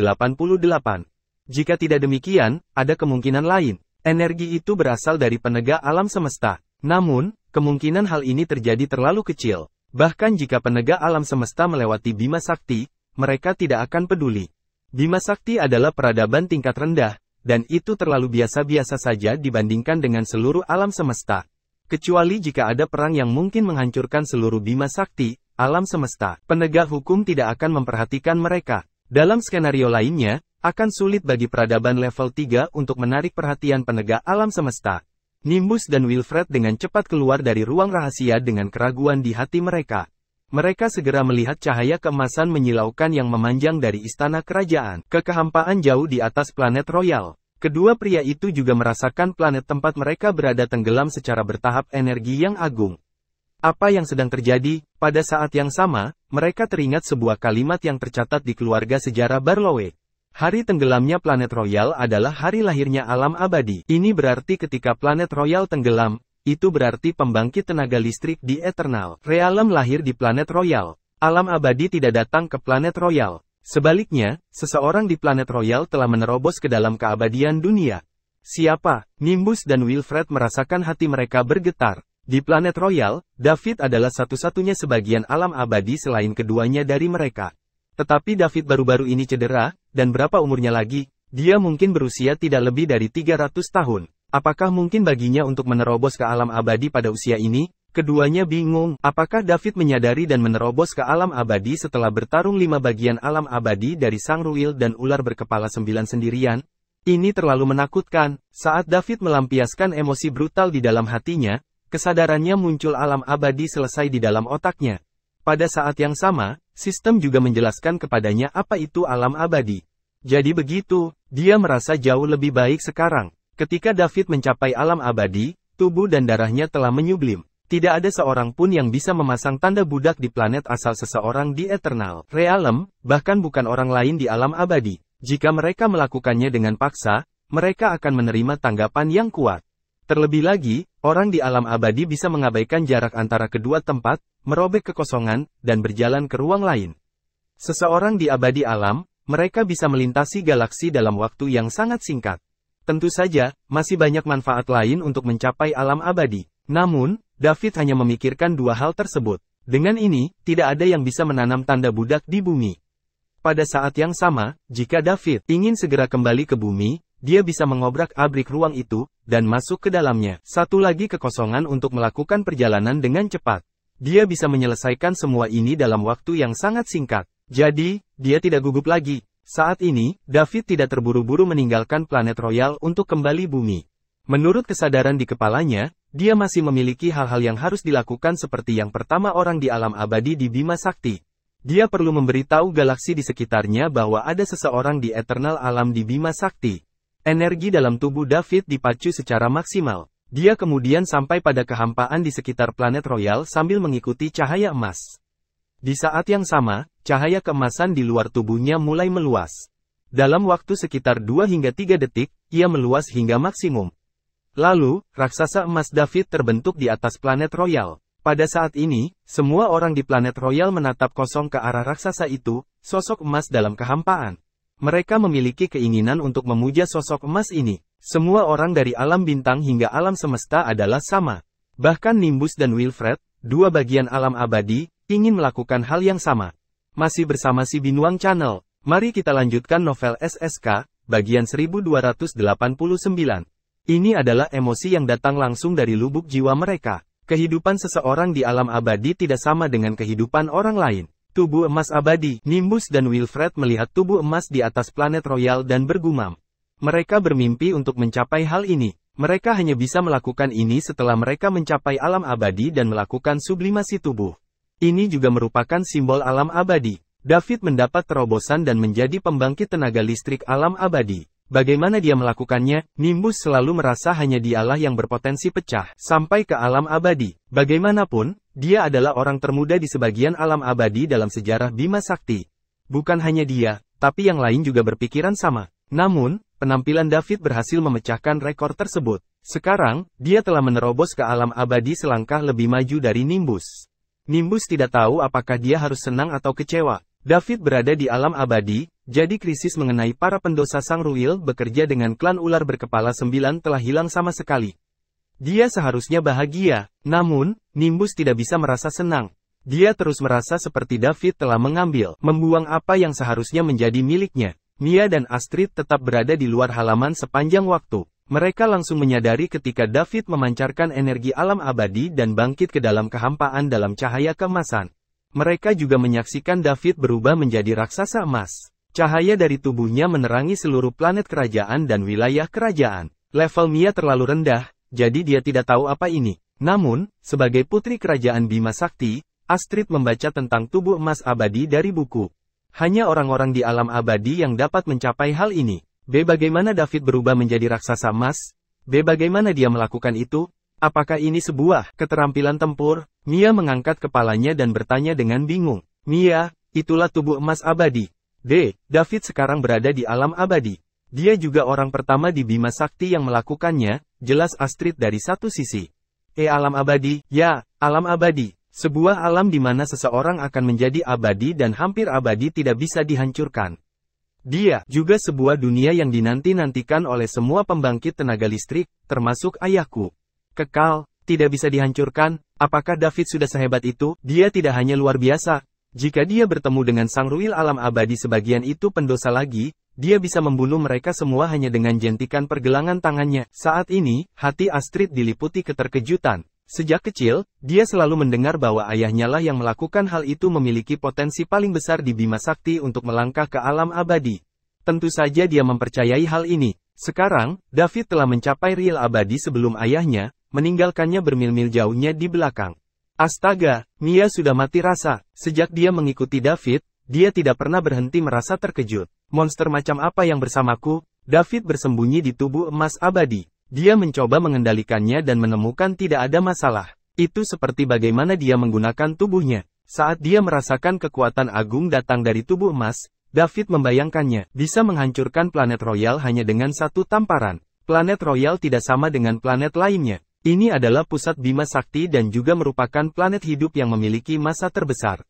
Jika tidak demikian, ada kemungkinan lain. Energi itu berasal dari penegak alam semesta. Namun, kemungkinan hal ini terjadi terlalu kecil. Bahkan jika penegak alam semesta melewati Bima Sakti, mereka tidak akan peduli. Bima Sakti adalah peradaban tingkat rendah, dan itu terlalu biasa-biasa saja dibandingkan dengan seluruh alam semesta. Kecuali jika ada perang yang mungkin menghancurkan seluruh Bima Sakti, alam semesta. Penegak hukum tidak akan memperhatikan mereka. Dalam skenario lainnya, akan sulit bagi peradaban level 3 untuk menarik perhatian penegak alam semesta. Nimbus dan Wilfred dengan cepat keluar dari ruang rahasia dengan keraguan di hati mereka. Mereka segera melihat cahaya keemasan menyilaukan yang memanjang dari istana kerajaan ke kehampaan jauh di atas planet Royal. Kedua pria itu juga merasakan planet tempat mereka berada tenggelam secara bertahap energi yang agung. Apa yang sedang terjadi? Pada saat yang sama, mereka teringat sebuah kalimat yang tercatat di keluarga sejarah Barlowe. Hari tenggelamnya planet Royal adalah hari lahirnya alam abadi. Ini berarti ketika planet Royal tenggelam, itu berarti pembangkit tenaga listrik di Eternal Realm lahir di planet Royal. Alam abadi tidak datang ke planet Royal. Sebaliknya, seseorang di planet Royal telah menerobos ke dalam keabadian dunia. Siapa? Nimbus dan Wilfred merasakan hati mereka bergetar. Di planet Royal, David adalah satu-satunya sebagian alam abadi selain keduanya dari mereka. Tetapi David baru-baru ini cedera, dan berapa umurnya lagi? Dia mungkin berusia tidak lebih dari 300 tahun. Apakah mungkin baginya untuk menerobos ke alam abadi pada usia ini? Keduanya bingung. Apakah David menyadari dan menerobos ke alam abadi setelah bertarung 5 bagian alam abadi dari Sang Royal dan ular berkepala 9 sendirian? Ini terlalu menakutkan. Saat David melampiaskan emosi brutal di dalam hatinya, kesadarannya muncul alam abadi selesai di dalam otaknya. Pada saat yang sama, sistem juga menjelaskan kepadanya apa itu alam abadi. Jadi begitu, dia merasa jauh lebih baik sekarang. Ketika David mencapai alam abadi, tubuh dan darahnya telah menyublim. Tidak ada seorang pun yang bisa memasang tanda budak di planet asal seseorang di Eternal Realm, bahkan bukan orang lain di alam abadi. Jika mereka melakukannya dengan paksa, mereka akan menerima tanggapan yang kuat. Terlebih lagi, orang di alam abadi bisa mengabaikan jarak antara kedua tempat, merobek kekosongan, dan berjalan ke ruang lain. Seseorang di abadi alam, mereka bisa melintasi galaksi dalam waktu yang sangat singkat. Tentu saja, masih banyak manfaat lain untuk mencapai alam abadi. Namun, David hanya memikirkan dua hal tersebut. Dengan ini, tidak ada yang bisa menanam tanda budak di bumi. Pada saat yang sama, jika David ingin segera kembali ke bumi, dia bisa mengobrak-abrik ruang itu, dan masuk ke dalamnya. Satu lagi kekosongan untuk melakukan perjalanan dengan cepat. Dia bisa menyelesaikan semua ini dalam waktu yang sangat singkat. Jadi, dia tidak gugup lagi. Saat ini, David tidak terburu-buru meninggalkan planet Royal untuk kembali bumi. Menurut kesadaran di kepalanya, dia masih memiliki hal-hal yang harus dilakukan seperti yang pertama orang di alam abadi di Bima Sakti. Dia perlu memberitahu galaksi di sekitarnya bahwa ada seseorang di Eternal Alam di Bima Sakti. Energi dalam tubuh David dipacu secara maksimal. Dia kemudian sampai pada kehampaan di sekitar planet Royal sambil mengikuti cahaya emas. Di saat yang sama, cahaya keemasan di luar tubuhnya mulai meluas. Dalam waktu sekitar 2 hingga 3 detik, ia meluas hingga maksimum. Lalu, raksasa emas David terbentuk di atas planet Royal. Pada saat ini, semua orang di planet Royal menatap kosong ke arah raksasa itu, sosok emas dalam kehampaan. Mereka memiliki keinginan untuk memuja sosok emas ini. Semua orang dari alam bintang hingga alam semesta adalah sama. Bahkan Nimbus dan Wilfred, dua bagian alam abadi, ingin melakukan hal yang sama. Masih bersama si Binuang Channel, mari kita lanjutkan novel SSK, bagian 1289. Ini adalah emosi yang datang langsung dari lubuk jiwa mereka. Kehidupan seseorang di alam abadi tidak sama dengan kehidupan orang lain. Tubuh emas abadi, Nimbus dan Wilfred melihat tubuh emas di atas planet Royal dan bergumam. Mereka bermimpi untuk mencapai hal ini. Mereka hanya bisa melakukan ini setelah mereka mencapai alam abadi dan melakukan sublimasi tubuh. Ini juga merupakan simbol alam abadi. David mendapat terobosan dan menjadi pembangkit tenaga listrik alam abadi. Bagaimana dia melakukannya? Nimbus selalu merasa hanya dialah yang berpotensi pecah sampai ke alam abadi. Bagaimanapun, dia adalah orang termuda di sebagian alam abadi dalam sejarah Bima Sakti. Bukan hanya dia, tapi yang lain juga berpikiran sama. Namun, penampilan David berhasil memecahkan rekor tersebut. Sekarang, dia telah menerobos ke alam abadi selangkah lebih maju dari Nimbus. Nimbus tidak tahu apakah dia harus senang atau kecewa. David berada di alam abadi, jadi krisis mengenai para pendosa Sangruil bekerja dengan klan ular berkepala 9 telah hilang sama sekali. Dia seharusnya bahagia, namun, Nimbus tidak bisa merasa senang. Dia terus merasa seperti David telah membuang apa yang seharusnya menjadi miliknya. Mia dan Astrid tetap berada di luar halaman sepanjang waktu. Mereka langsung menyadari ketika David memancarkan energi alam abadi dan bangkit ke dalam kehampaan dalam cahaya keemasan. Mereka juga menyaksikan David berubah menjadi raksasa emas. Cahaya dari tubuhnya menerangi seluruh planet kerajaan dan wilayah kerajaan. Level Mia terlalu rendah, jadi dia tidak tahu apa ini. Namun, sebagai putri kerajaan Bima Sakti, Astrid membaca tentang tubuh emas abadi dari buku. Hanya orang-orang di alam abadi yang dapat mencapai hal ini. B. Bagaimana David berubah menjadi raksasa emas? B. Bagaimana dia melakukan itu? Apakah ini sebuah keterampilan tempur? Mia mengangkat kepalanya dan bertanya dengan bingung. Mia, itulah tubuh emas abadi. D. David sekarang berada di alam abadi. Dia juga orang pertama di Bima Sakti yang melakukannya, jelas Astrid dari satu sisi. Alam abadi? Ya, alam abadi. Sebuah alam di mana seseorang akan menjadi abadi dan hampir abadi tidak bisa dihancurkan. Dia juga sebuah dunia yang dinanti-nantikan oleh semua pembangkit tenaga listrik, termasuk ayahku. Kekal, tidak bisa dihancurkan. Apakah David sudah sehebat itu? Dia tidak hanya luar biasa. Jika dia bertemu dengan Sangruil alam abadi sebagian itu pendosa lagi, dia bisa membunuh mereka semua hanya dengan jentikan pergelangan tangannya. Saat ini, hati Astrid diliputi keterkejutan. Sejak kecil, dia selalu mendengar bahwa ayahnya lah yang melakukan hal itu memiliki potensi paling besar di Bima Sakti untuk melangkah ke alam abadi. Tentu saja dia mempercayai hal ini. Sekarang, David telah mencapai real abadi sebelum ayahnya, meninggalkannya bermil-mil jauhnya di belakang. Astaga, Mia sudah mati rasa. Sejak dia mengikuti David, dia tidak pernah berhenti merasa terkejut. Monster macam apa yang bersamaku? David bersembunyi di tubuh emas abadi. Dia mencoba mengendalikannya dan menemukan tidak ada masalah. Itu seperti bagaimana dia menggunakan tubuhnya. Saat dia merasakan kekuatan agung datang dari tubuh emas, David membayangkannya bisa menghancurkan planet Royal hanya dengan satu tamparan. Planet Royal tidak sama dengan planet lainnya. Ini adalah pusat Bima Sakti dan juga merupakan planet hidup yang memiliki massa terbesar.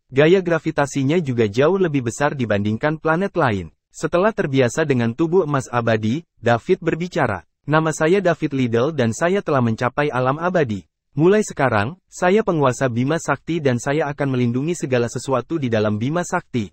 Gaya gravitasinya juga jauh lebih besar dibandingkan planet lain. Setelah terbiasa dengan tubuh emas abadi, David berbicara. Nama saya David Liddell dan saya telah mencapai alam abadi. Mulai sekarang, saya penguasa Bima Sakti dan saya akan melindungi segala sesuatu di dalam Bima Sakti.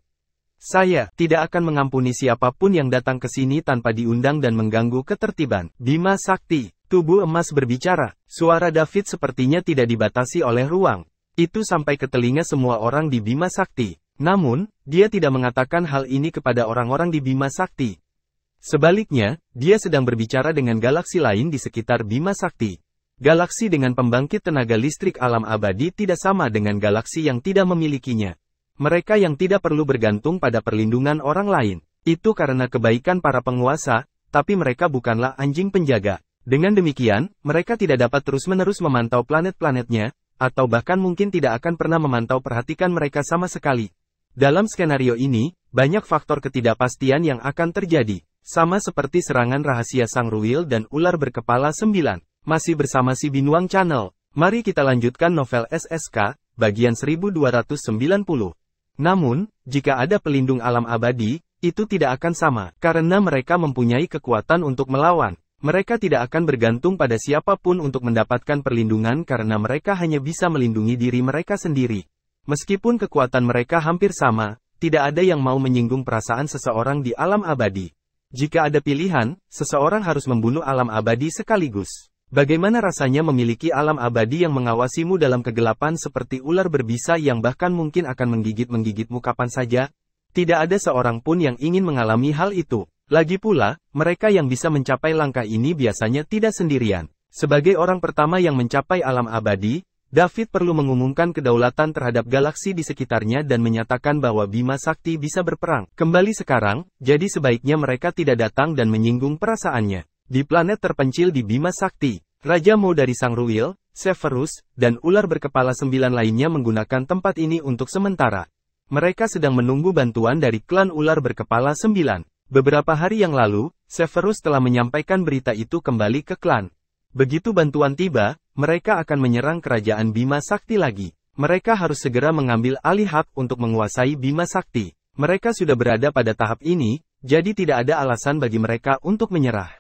Saya tidak akan mengampuni siapapun yang datang ke sini tanpa diundang dan mengganggu ketertiban Bima Sakti. Tubuh emas berbicara. Suara David sepertinya tidak dibatasi oleh ruang. Itu sampai ke telinga semua orang di Bima Sakti. Namun, dia tidak mengatakan hal ini kepada orang-orang di Bima Sakti. Sebaliknya, dia sedang berbicara dengan galaksi lain di sekitar Bima Sakti. Galaksi dengan pembangkit tenaga listrik alam abadi tidak sama dengan galaksi yang tidak memilikinya. Mereka yang tidak perlu bergantung pada perlindungan orang lain. Itu karena kebaikan para penguasa, tapi mereka bukanlah anjing penjaga. Dengan demikian, mereka tidak dapat terus-menerus memantau planet-planetnya, atau bahkan mungkin tidak akan pernah memantau perhatikan mereka sama sekali. Dalam skenario ini, banyak faktor ketidakpastian yang akan terjadi. Sama seperti serangan rahasia Sang Ruil dan ular berkepala 9. Masih bersama si Binuang Channel. Mari kita lanjutkan novel SSK, bagian 1290. Namun, jika ada pelindung alam abadi, itu tidak akan sama, karena mereka mempunyai kekuatan untuk melawan. Mereka tidak akan bergantung pada siapapun untuk mendapatkan perlindungan karena mereka hanya bisa melindungi diri mereka sendiri. Meskipun kekuatan mereka hampir sama, tidak ada yang mau menyinggung perasaan seseorang di alam abadi. Jika ada pilihan, seseorang harus membunuh alam abadi sekaligus. Bagaimana rasanya memiliki alam abadi yang mengawasimu dalam kegelapan seperti ular berbisa yang bahkan mungkin akan menggigit-menggigitmu kapan saja? Tidak ada seorang pun yang ingin mengalami hal itu. Lagi pula, mereka yang bisa mencapai langkah ini biasanya tidak sendirian. Sebagai orang pertama yang mencapai alam abadi, David perlu mengumumkan kedaulatan terhadap galaksi di sekitarnya dan menyatakan bahwa Bima Sakti bisa berperang kembali sekarang, jadi sebaiknya mereka tidak datang dan menyinggung perasaannya. Di planet terpencil di Bima Sakti, Raja Mo dari Sang Ruil, Severus, dan ular berkepala 9 lainnya menggunakan tempat ini untuk sementara. Mereka sedang menunggu bantuan dari klan ular berkepala 9. Beberapa hari yang lalu, Severus telah menyampaikan berita itu kembali ke klan. Begitu bantuan tiba, mereka akan menyerang kerajaan Bima Sakti lagi. Mereka harus segera mengambil alih hak untuk menguasai Bima Sakti. Mereka sudah berada pada tahap ini, jadi tidak ada alasan bagi mereka untuk menyerah.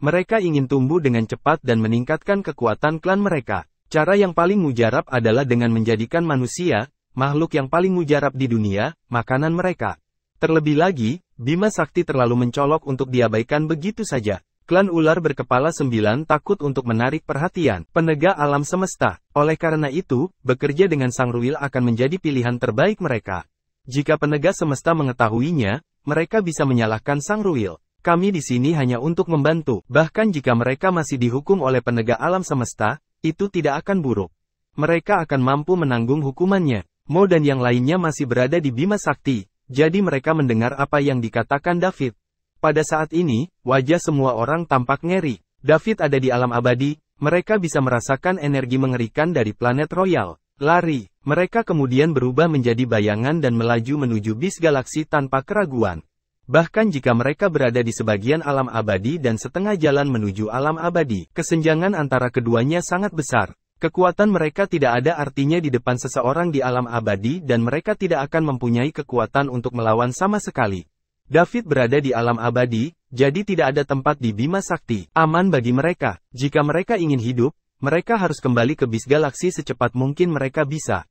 Mereka ingin tumbuh dengan cepat dan meningkatkan kekuatan klan mereka. Cara yang paling mujarab adalah dengan menjadikan manusia, makhluk yang paling mujarab di dunia, makanan mereka. Terlebih lagi, Bima Sakti terlalu mencolok untuk diabaikan begitu saja. Klan ular berkepala 9 takut untuk menarik perhatian penegak alam semesta. Oleh karena itu, bekerja dengan Sang Ruil akan menjadi pilihan terbaik mereka. Jika penegak semesta mengetahuinya, mereka bisa menyalahkan Sang Ruil. Kami di sini hanya untuk membantu. Bahkan jika mereka masih dihukum oleh penegak alam semesta, itu tidak akan buruk. Mereka akan mampu menanggung hukumannya. Mo dan yang lainnya masih berada di Bima Sakti. Jadi mereka mendengar apa yang dikatakan David. Pada saat ini, wajah semua orang tampak ngeri. David ada di alam abadi, mereka bisa merasakan energi mengerikan dari planet royal. Lari, mereka kemudian berubah menjadi bayangan dan melaju menuju bis galaksi tanpa keraguan. Bahkan jika mereka berada di sebagian alam abadi dan setengah jalan menuju alam abadi, kesenjangan antara keduanya sangat besar. Kekuatan mereka tidak ada artinya di depan seseorang di alam abadi dan mereka tidak akan mempunyai kekuatan untuk melawan sama sekali. David berada di alam abadi, jadi tidak ada tempat di Bima Sakti aman bagi mereka. Jika mereka ingin hidup, mereka harus kembali ke bis galaksi secepat mungkin mereka bisa.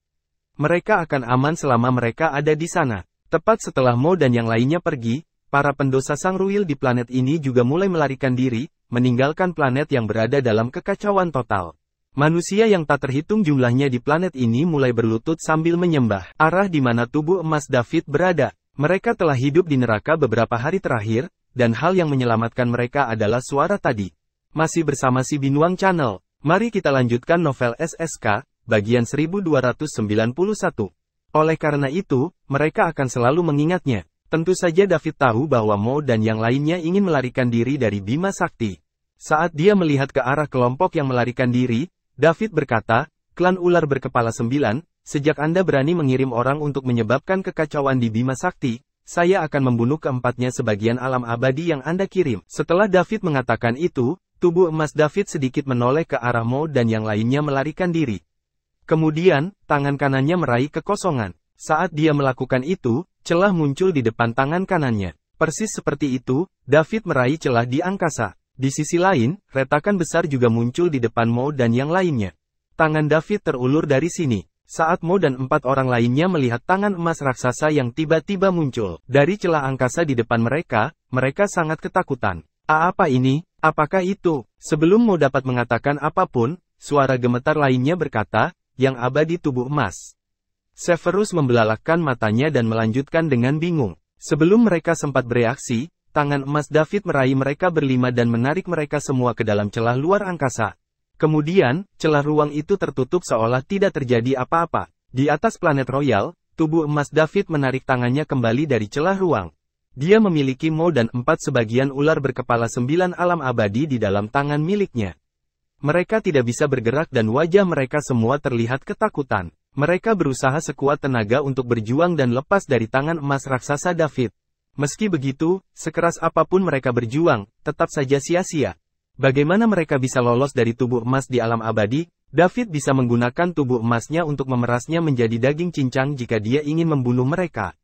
Mereka akan aman selama mereka ada di sana. Tepat setelah Mo dan yang lainnya pergi, para pendosa Sang Ruil di planet ini juga mulai melarikan diri, meninggalkan planet yang berada dalam kekacauan total. Manusia yang tak terhitung jumlahnya di planet ini mulai berlutut sambil menyembah arah di mana tubuh emas David berada. Mereka telah hidup di neraka beberapa hari terakhir, dan hal yang menyelamatkan mereka adalah suara tadi. Masih bersama si Binuang Channel, mari kita lanjutkan novel SSK, bagian 1291. Oleh karena itu, mereka akan selalu mengingatnya. Tentu saja David tahu bahwa Mo dan yang lainnya ingin melarikan diri dari Bima Sakti. Saat dia melihat ke arah kelompok yang melarikan diri, David berkata, "Klan ular berkepala 9, sejak Anda berani mengirim orang untuk menyebabkan kekacauan di Bima Sakti, saya akan membunuh keempatnya sebagian alam abadi yang Anda kirim." Setelah David mengatakan itu, tubuh emas David sedikit menoleh ke arah Mo dan yang lainnya melarikan diri. Kemudian, tangan kanannya meraih kekosongan. Saat dia melakukan itu, celah muncul di depan tangan kanannya. Persis seperti itu, David meraih celah di angkasa. Di sisi lain, retakan besar juga muncul di depan Mo dan yang lainnya. Tangan David terulur dari sini. Saat Mo dan 4 orang lainnya melihat tangan emas raksasa yang tiba-tiba muncul dari celah angkasa di depan mereka, mereka sangat ketakutan. Apa ini? Apakah itu? Sebelum Mo dapat mengatakan apapun, suara gemetar lainnya berkata, yang abadi tubuh emas. Severus membelalakkan matanya dan melanjutkan dengan bingung. Sebelum mereka sempat bereaksi, tangan emas David meraih mereka berlima dan menarik mereka semua ke dalam celah luar angkasa. Kemudian, celah ruang itu tertutup seolah tidak terjadi apa-apa. Di atas planet Royal, tubuh emas David menarik tangannya kembali dari celah ruang. Dia memiliki Mo dan 4 sebagian ular berkepala 9 alam abadi di dalam tangan miliknya. Mereka tidak bisa bergerak dan wajah mereka semua terlihat ketakutan. Mereka berusaha sekuat tenaga untuk berjuang dan lepas dari tangan emas raksasa David. Meski begitu, sekeras apapun mereka berjuang, tetap saja sia-sia. Bagaimana mereka bisa lolos dari tubuh emas di alam abadi? David bisa menggunakan tubuh emasnya untuk memerasnya menjadi daging cincang jika dia ingin membunuh mereka.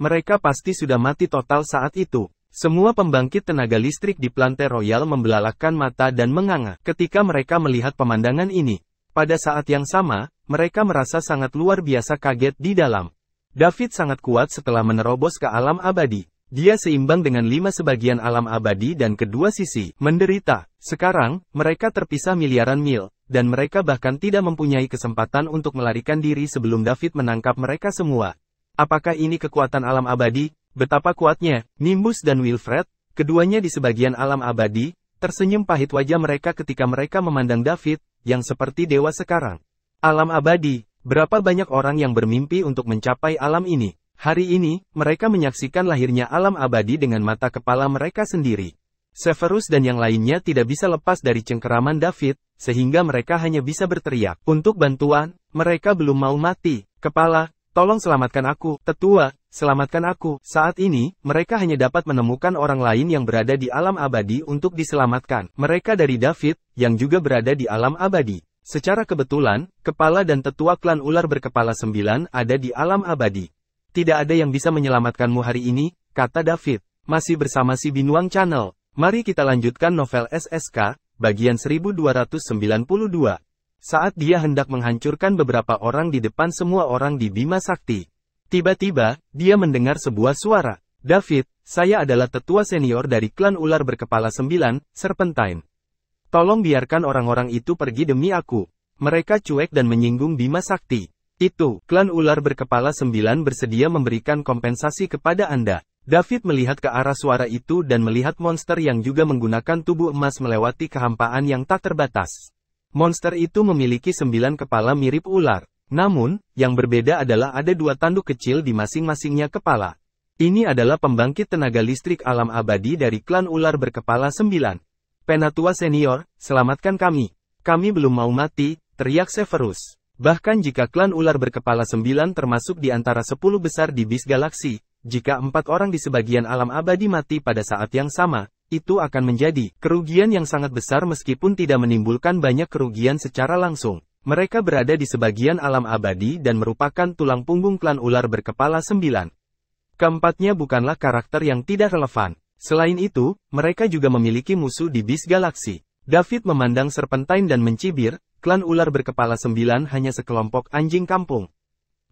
Mereka pasti sudah mati total saat itu. Semua pembangkit tenaga listrik di Planet Royal membelalakkan mata dan menganga ketika mereka melihat pemandangan ini. Pada saat yang sama, mereka merasa sangat luar biasa kaget di dalam. David sangat kuat setelah menerobos ke alam abadi. Dia seimbang dengan 5 sebagian alam abadi dan kedua sisi menderita. Sekarang, mereka terpisah miliaran mil, dan mereka bahkan tidak mempunyai kesempatan untuk melarikan diri sebelum David menangkap mereka semua. Apakah ini kekuatan alam abadi? Betapa kuatnya! Nimbus dan Wilfred, keduanya di sebagian alam abadi, tersenyum pahit wajah mereka ketika mereka memandang David, yang seperti dewa sekarang. Alam abadi, berapa banyak orang yang bermimpi untuk mencapai alam ini. Hari ini, mereka menyaksikan lahirnya alam abadi dengan mata kepala mereka sendiri. Severus dan yang lainnya tidak bisa lepas dari cengkeraman David, sehingga mereka hanya bisa berteriak. Untuk bantuan, mereka belum mau mati. Kepala, tolong selamatkan aku. Tetua, selamatkan aku. Saat ini, mereka hanya dapat menemukan orang lain yang berada di alam abadi untuk diselamatkan. Mereka dari David, yang juga berada di alam abadi. Secara kebetulan, kepala dan tetua klan ular berkepala 9 ada di alam abadi. Tidak ada yang bisa menyelamatkanmu hari ini, kata David. Masih bersama si Binuang Channel. Mari kita lanjutkan novel SSK, bagian 1292. Saat dia hendak menghancurkan beberapa orang di depan semua orang di Bima Sakti. Tiba-tiba, dia mendengar sebuah suara. David, saya adalah tetua senior dari klan ular berkepala 9, Serpentine. Tolong biarkan orang-orang itu pergi demi aku. Mereka cuek dan menyinggung Bima Sakti. Itu, klan ular berkepala 9 bersedia memberikan kompensasi kepada Anda. David melihat ke arah suara itu dan melihat monster yang juga menggunakan tubuh emas melewati kehampaan yang tak terbatas. Monster itu memiliki 9 kepala mirip ular. Namun, yang berbeda adalah ada 2 tanduk kecil di masing-masingnya kepala. Ini adalah pembangkit tenaga listrik alam abadi dari klan ular berkepala 9. Penatua senior, selamatkan kami. Kami belum mau mati, teriak Severus. Bahkan jika klan ular berkepala 9 termasuk di antara 10 besar di bis galaksi, jika 4 orang di sebagian alam abadi mati pada saat yang sama, itu akan menjadi kerugian yang sangat besar meskipun tidak menimbulkan banyak kerugian secara langsung. Mereka berada di sebagian alam abadi dan merupakan tulang punggung klan ular berkepala 9. Keempatnya bukanlah karakter yang tidak relevan. Selain itu, mereka juga memiliki musuh di bis galaksi. David memandang Serpentine dan mencibir, klan ular berkepala 9 hanya sekelompok anjing kampung.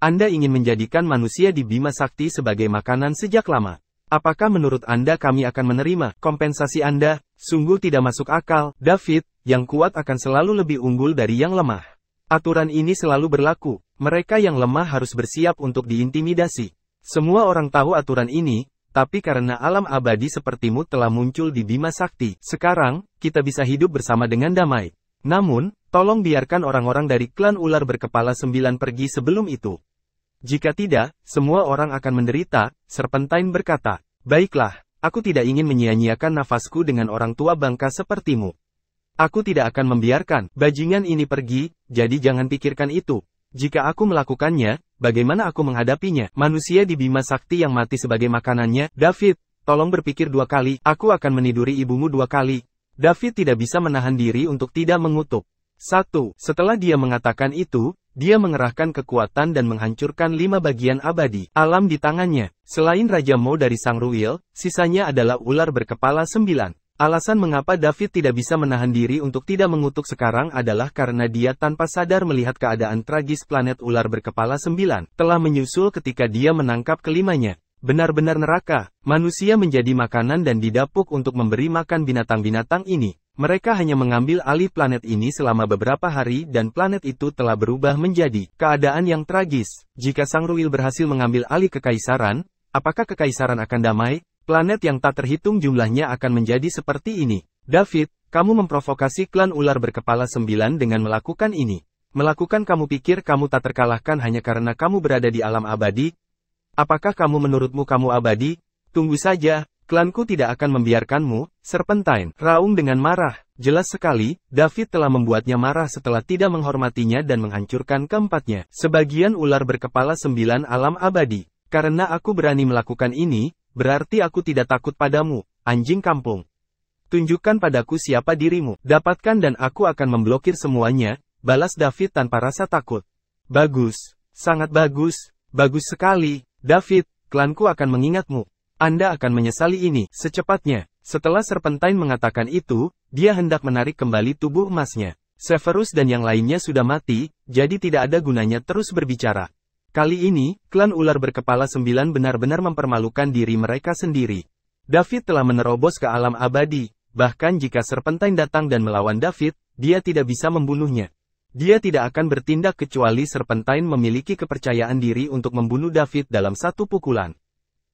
Anda ingin menjadikan manusia di Bima Sakti sebagai makanan sejak lama. Apakah menurut Anda kami akan menerima kompensasi Anda? Sungguh tidak masuk akal. David, yang kuat akan selalu lebih unggul dari yang lemah. Aturan ini selalu berlaku. Mereka yang lemah harus bersiap untuk diintimidasi. Semua orang tahu aturan ini. Tapi karena alam abadi sepertimu telah muncul di Bima Sakti, sekarang, kita bisa hidup bersama dengan damai. Namun, tolong biarkan orang-orang dari klan ular berkepala 9 pergi sebelum itu. Jika tidak, semua orang akan menderita, Serpentine berkata. Baiklah, aku tidak ingin menyia-nyiakan nafasku dengan orang tua bangka sepertimu. Aku tidak akan membiarkan bajingan ini pergi, jadi jangan pikirkan itu. Jika aku melakukannya, bagaimana aku menghadapinya? Manusia di Bima Sakti yang mati sebagai makanannya? David, tolong berpikir 2 kali. Aku akan meniduri ibumu 2 kali. David tidak bisa menahan diri untuk tidak mengutuk. 1. Setelah dia mengatakan itu, dia mengerahkan kekuatan dan menghancurkan 5 bagian abadi alam di tangannya. Selain Raja Mo dari Sangruil, sisanya adalah ular berkepala 9. Alasan mengapa David tidak bisa menahan diri untuk tidak mengutuk sekarang adalah karena dia tanpa sadar melihat keadaan tragis planet ular berkepala 9 telah menyusul ketika dia menangkap kelimanya. Benar-benar neraka, manusia menjadi makanan dan didapuk untuk memberi makan binatang-binatang ini. Mereka hanya mengambil alih planet ini selama beberapa hari dan planet itu telah berubah menjadi keadaan yang tragis. Jika Sangruil berhasil mengambil alih kekaisaran, apakah kekaisaran akan damai? Planet yang tak terhitung jumlahnya akan menjadi seperti ini. David, kamu memprovokasi klan ular berkepala 9 dengan melakukan ini. Melakukan kamu pikir kamu tak terkalahkan hanya karena kamu berada di alam abadi? Apakah menurutmu kamu abadi? Tunggu saja, klanku tidak akan membiarkanmu, Serpentine. Raung dengan marah. Jelas sekali, David telah membuatnya marah setelah tidak menghormatinya dan menghancurkan keempatnya. Sebagian ular berkepala 9 alam abadi. Karena aku berani melakukan ini, berarti aku tidak takut padamu, anjing kampung. Tunjukkan padaku siapa dirimu. Dapatkan dan aku akan memblokir semuanya, balas David tanpa rasa takut. Bagus. Sangat bagus. Bagus sekali. David, klanku akan mengingatmu. Anda akan menyesali ini secepatnya. Setelah Serpentine mengatakan itu, dia hendak menarik kembali tubuh emasnya. Severus dan yang lainnya sudah mati, jadi tidak ada gunanya terus berbicara. Kali ini, klan ular berkepala 9 benar-benar mempermalukan diri mereka sendiri. David telah menerobos ke alam abadi, bahkan jika Serpentine datang dan melawan David, dia tidak bisa membunuhnya. Dia tidak akan bertindak kecuali Serpentine memiliki kepercayaan diri untuk membunuh David dalam satu pukulan.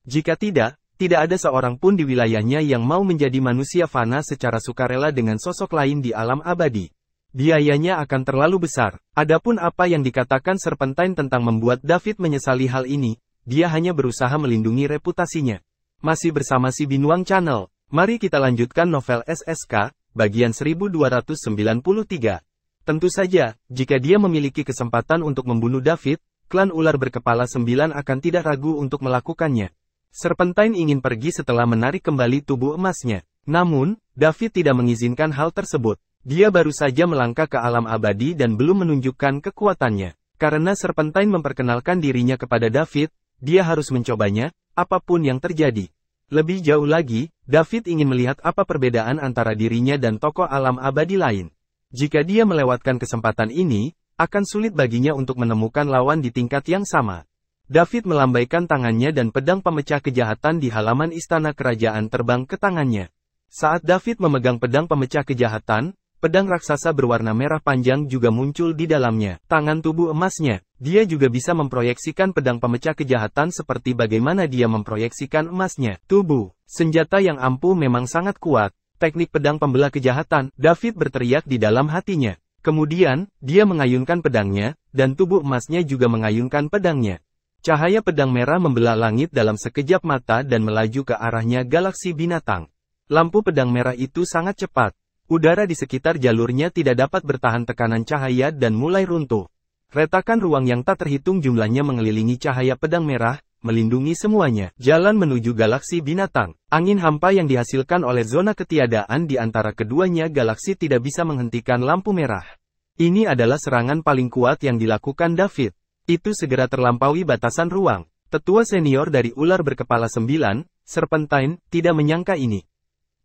Jika tidak ada seorang pun di wilayahnya yang mau menjadi manusia fana secara sukarela dengan sosok lain di alam abadi. Biayanya akan terlalu besar. Adapun apa yang dikatakan Serpentine tentang membuat David menyesali hal ini, dia hanya berusaha melindungi reputasinya. Masih bersama si Binuang Channel, mari kita lanjutkan novel SSK, bagian 1293. Tentu saja, jika dia memiliki kesempatan untuk membunuh David, klan ular berkepala 9 akan tidak ragu untuk melakukannya. Serpentine ingin pergi setelah menarik kembali tubuh emasnya. Namun, David tidak mengizinkan hal tersebut. Dia baru saja melangkah ke alam abadi dan belum menunjukkan kekuatannya. Karena Serpentine memperkenalkan dirinya kepada David, dia harus mencobanya, apapun yang terjadi. Lebih jauh lagi, David ingin melihat apa perbedaan antara dirinya dan tokoh alam abadi lain. Jika dia melewatkan kesempatan ini, akan sulit baginya untuk menemukan lawan di tingkat yang sama. David melambaikan tangannya dan pedang pemecah kejahatan di halaman istana kerajaan terbang ke tangannya. Saat David memegang pedang pemecah kejahatan, pedang raksasa berwarna merah panjang juga muncul di dalamnya. Tangan tubuh emasnya, dia juga bisa memproyeksikan pedang pemecah kejahatan seperti bagaimana dia memproyeksikan emasnya. Tubuh, senjata yang ampuh memang sangat kuat. Teknik pedang pembelah kejahatan, David berteriak di dalam hatinya. Kemudian, dia mengayunkan pedangnya, dan tubuh emasnya juga mengayunkan pedangnya. Cahaya pedang merah membelah langit dalam sekejap mata dan melaju ke arahnya galaksi binatang. Lampu pedang merah itu sangat cepat. Udara di sekitar jalurnya tidak dapat bertahan tekanan cahaya dan mulai runtuh. Retakan ruang yang tak terhitung jumlahnya mengelilingi cahaya pedang merah, melindungi semuanya. Jalan menuju galaksi binatang. Angin hampa yang dihasilkan oleh zona ketiadaan di antara keduanya galaksi tidak bisa menghentikan lampu merah. Ini adalah serangan paling kuat yang dilakukan David. Itu segera terlampaui batasan ruang. Tetua senior dari ular berkepala 9, Serpentine, tidak menyangka ini.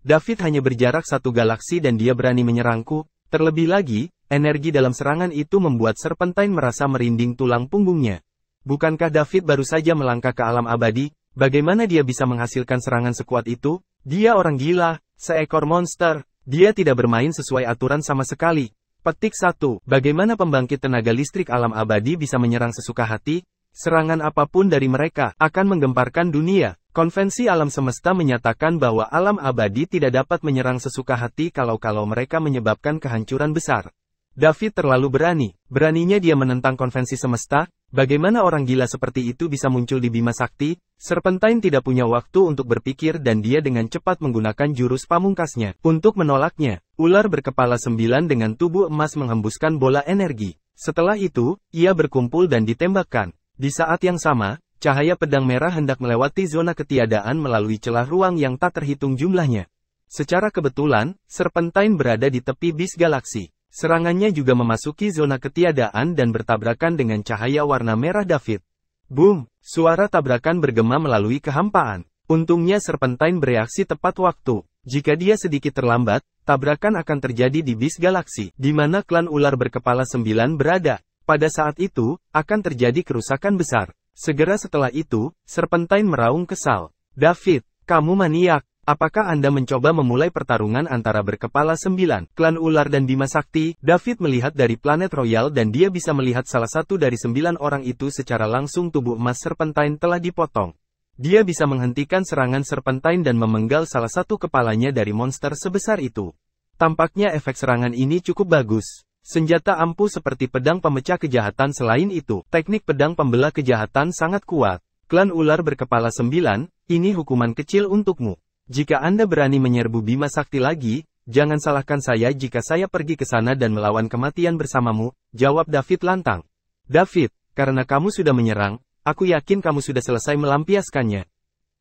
David hanya berjarak satu galaksi dan dia berani menyerangku. Terlebih lagi, energi dalam serangan itu membuat Serpentine merasa merinding tulang punggungnya. Bukankah David baru saja melangkah ke alam abadi? Bagaimana dia bisa menghasilkan serangan sekuat itu? Dia orang gila, seekor monster. Dia tidak bermain sesuai aturan sama sekali. Petik 1. Bagaimana pembangkit tenaga listrik alam abadi bisa menyerang sesuka hati? Serangan apapun dari mereka akan menggemparkan dunia. Konvensi alam semesta menyatakan bahwa alam abadi tidak dapat menyerang sesuka hati kalau mereka menyebabkan kehancuran besar. David terlalu berani. Beraninya dia menentang konvensi semesta. Bagaimana orang gila seperti itu bisa muncul di Bima Sakti? Serpentine tidak punya waktu untuk berpikir dan dia dengan cepat menggunakan jurus pamungkasnya untuk menolaknya. Ular berkepala 9 dengan tubuh emas menghembuskan bola energi. Setelah itu, ia berkumpul dan ditembakkan. Di saat yang sama, cahaya pedang merah hendak melewati zona ketiadaan melalui celah ruang yang tak terhitung jumlahnya. Secara kebetulan, Serpentine berada di tepi bis galaksi. Serangannya juga memasuki zona ketiadaan dan bertabrakan dengan cahaya warna merah David. Boom! Suara tabrakan bergema melalui kehampaan. Untungnya Serpentine bereaksi tepat waktu. Jika dia sedikit terlambat, tabrakan akan terjadi di bis galaksi, di mana klan ular berkepala 9 berada. Pada saat itu, akan terjadi kerusakan besar. Segera setelah itu, Serpentine meraung kesal. David, kamu maniak. Apakah Anda mencoba memulai pertarungan antara berkepala 9, klan ular dan Bima Sakti? David melihat dari planet Royal dan dia bisa melihat salah satu dari 9 orang itu secara langsung. Tubuh emas Serpentine telah dipotong. Dia bisa menghentikan serangan Serpentine dan memenggal salah satu kepalanya dari monster sebesar itu. Tampaknya efek serangan ini cukup bagus. Senjata ampuh seperti pedang pemecah kejahatan. Selain itu, teknik pedang pembelah kejahatan sangat kuat. Klan ular berkepala 9, ini hukuman kecil untukmu. Jika Anda berani menyerbu Bima Sakti lagi, jangan salahkan saya jika saya pergi ke sana dan melawan kematian bersamamu, jawab David lantang. David, karena kamu sudah menyerang, aku yakin kamu sudah selesai melampiaskannya.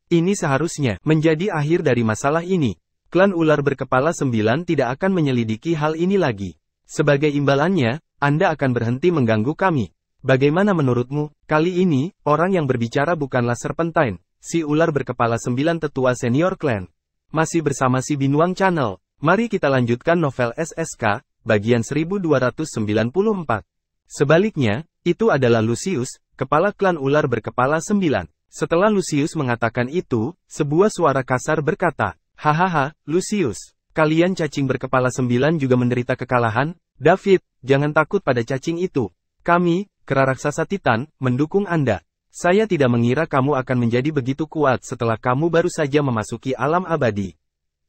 Ini seharusnya menjadi akhir dari masalah ini. Klan ular berkepala 9 tidak akan menyelidiki hal ini lagi. Sebagai imbalannya, Anda akan berhenti mengganggu kami. Bagaimana menurutmu? Kali ini, orang yang berbicara bukanlah Serpentine, si ular berkepala 9 tetua senior klan. Masih bersama si Binuang Channel. Mari kita lanjutkan novel SSK, bagian 1294. Sebaliknya, itu adalah Lucius, kepala klan ular berkepala 9. Setelah Lucius mengatakan itu, sebuah suara kasar berkata, "Hahaha, Lucius, kalian cacing berkepala 9 juga menderita kekalahan? David, jangan takut pada cacing itu. Kami, kera raksasa Titan, mendukung Anda. Saya tidak mengira kamu akan menjadi begitu kuat setelah kamu baru saja memasuki alam abadi.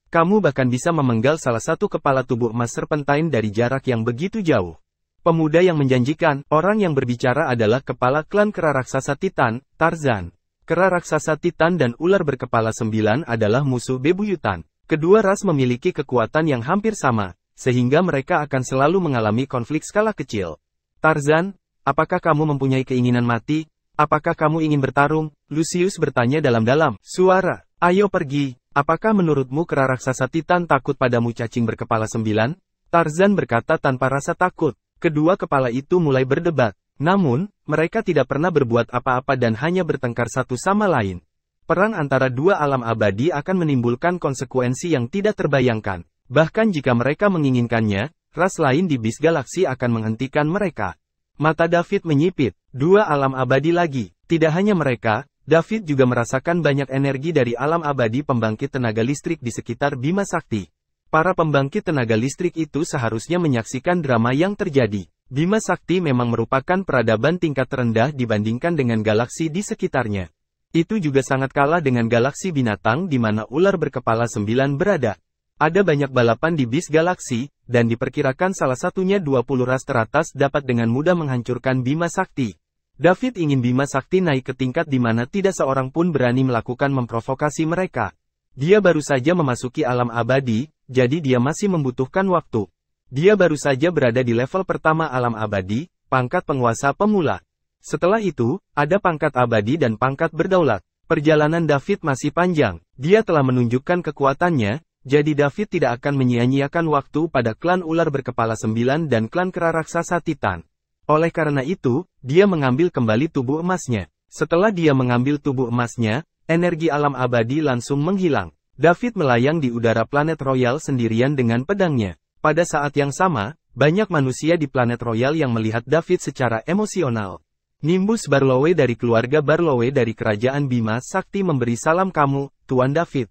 Kamu bahkan bisa memenggal salah satu kepala tubuh emas Serpentine dari jarak yang begitu jauh." Pemuda yang menjanjikan, orang yang berbicara adalah kepala klan kera raksasa Titan, Tarzan. Kera raksasa Titan dan ular berkepala 9 adalah musuh bebuyutan. Kedua ras memiliki kekuatan yang hampir sama, sehingga mereka akan selalu mengalami konflik skala kecil. Tarzan, apakah kamu mempunyai keinginan mati? Apakah kamu ingin bertarung? Lucius bertanya dalam-dalam suara. Ayo pergi. Apakah menurutmu kera raksasa Titan takut padamu cacing berkepala 9? Tarzan berkata tanpa rasa takut. Kedua kepala itu mulai berdebat. Namun, mereka tidak pernah berbuat apa-apa dan hanya bertengkar satu sama lain. Perang antara dua alam abadi akan menimbulkan konsekuensi yang tidak terbayangkan. Bahkan jika mereka menginginkannya, ras lain di bis galaksi akan menghentikan mereka. Mata David menyipit. Dua alam abadi lagi. Tidak hanya mereka, David juga merasakan banyak energi dari alam abadi pembangkit tenaga listrik di sekitar Bima Sakti. Para pembangkit tenaga listrik itu seharusnya menyaksikan drama yang terjadi. Bima Sakti memang merupakan peradaban tingkat terendah dibandingkan dengan galaksi di sekitarnya. Itu juga sangat kalah dengan galaksi binatang di mana ular berkepala 9 berada. Ada banyak balapan di bis galaksi, dan diperkirakan salah satunya 20 ras teratas dapat dengan mudah menghancurkan Bima Sakti. David ingin Bima Sakti naik ke tingkat di mana tidak seorang pun berani melakukan memprovokasi mereka. Dia baru saja memasuki alam abadi, jadi dia masih membutuhkan waktu. Dia baru saja berada di level pertama alam abadi, pangkat penguasa pemula. Setelah itu, ada pangkat abadi dan pangkat berdaulat. Perjalanan David masih panjang. Dia telah menunjukkan kekuatannya, jadi David tidak akan menyia-nyiakan waktu pada klan ular berkepala 9 dan klan kera raksasa Titan. Oleh karena itu, dia mengambil kembali tubuh emasnya. Setelah dia mengambil tubuh emasnya, energi alam abadi langsung menghilang. David melayang di udara planet Royal sendirian dengan pedangnya. Pada saat yang sama, banyak manusia di planet Royal yang melihat David secara emosional. Nimbus Barlowe dari keluarga Barlowe dari kerajaan Bima Sakti memberi salam kamu, Tuan David.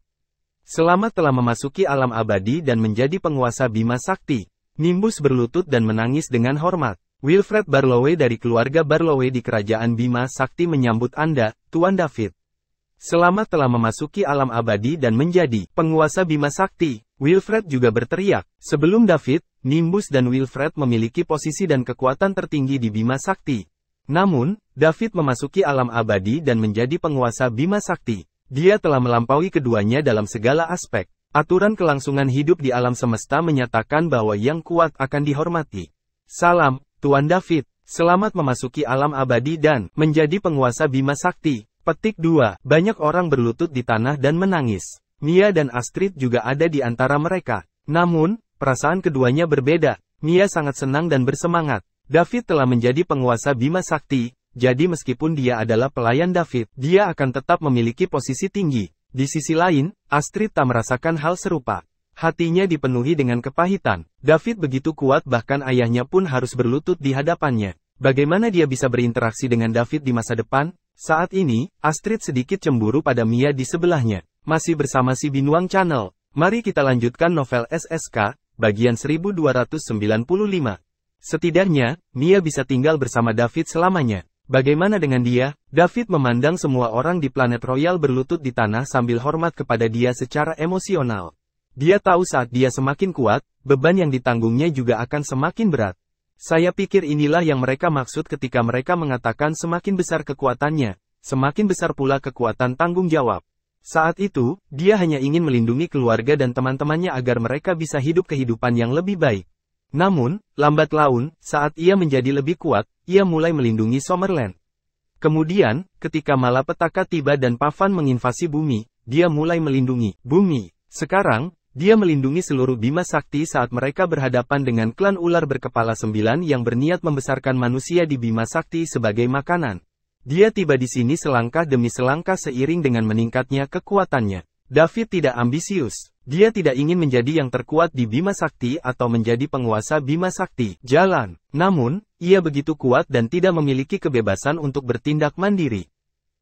Selamat telah memasuki alam abadi dan menjadi penguasa Bima Sakti. Nimbus berlutut dan menangis dengan hormat. Wilfred Barlowe dari keluarga Barlowe di kerajaan Bima Sakti menyambut Anda, Tuan David. Selamat telah memasuki alam abadi dan menjadi penguasa Bima Sakti. Wilfred juga berteriak. Sebelum David, Nimbus dan Wilfred memiliki posisi dan kekuatan tertinggi di Bima Sakti. Namun, David memasuki alam abadi dan menjadi penguasa Bima Sakti. Dia telah melampaui keduanya dalam segala aspek. Aturan kelangsungan hidup di alam semesta menyatakan bahwa yang kuat akan dihormati. Salam, Tuan David. Selamat memasuki alam abadi dan menjadi penguasa Bima Sakti. Petik 2. Banyak orang berlutut di tanah dan menangis. Mia dan Astrid juga ada di antara mereka. Namun, perasaan keduanya berbeda. Mia sangat senang dan bersemangat. David telah menjadi penguasa Bima Sakti, jadi meskipun dia adalah pelayan David, dia akan tetap memiliki posisi tinggi. Di sisi lain, Astrid tak merasakan hal serupa. Hatinya dipenuhi dengan kepahitan. David begitu kuat bahkan ayahnya pun harus berlutut di hadapannya. Bagaimana dia bisa berinteraksi dengan David di masa depan? Saat ini, Astrid sedikit cemburu pada Mia di sebelahnya. Masih bersama si Binuang Channel. Mari kita lanjutkan novel SSK, bagian 1295. Setidaknya, Mia bisa tinggal bersama David selamanya. Bagaimana dengan dia? David memandang semua orang di planet Royal berlutut di tanah sambil hormat kepada dia secara emosional. Dia tahu saat dia semakin kuat, beban yang ditanggungnya juga akan semakin berat. Saya pikir inilah yang mereka maksud ketika mereka mengatakan semakin besar kekuatannya, semakin besar pula kekuatan tanggung jawab. Saat itu, dia hanya ingin melindungi keluarga dan teman-temannya agar mereka bisa hidup kehidupan yang lebih baik. Namun, lambat laun, saat ia menjadi lebih kuat, ia mulai melindungi Summerland. Kemudian, ketika malapetaka tiba dan Pavan menginvasi bumi, dia mulai melindungi bumi. Sekarang, dia melindungi seluruh Bima Sakti saat mereka berhadapan dengan klan ular berkepala 9 yang berniat membesarkan manusia di Bima Sakti sebagai makanan. Dia tiba di sini selangkah demi selangkah seiring dengan meningkatnya kekuatannya. David tidak ambisius. Dia tidak ingin menjadi yang terkuat di Bima Sakti atau menjadi penguasa Bima Sakti. Jalan. Namun, ia begitu kuat dan tidak memiliki kebebasan untuk bertindak mandiri.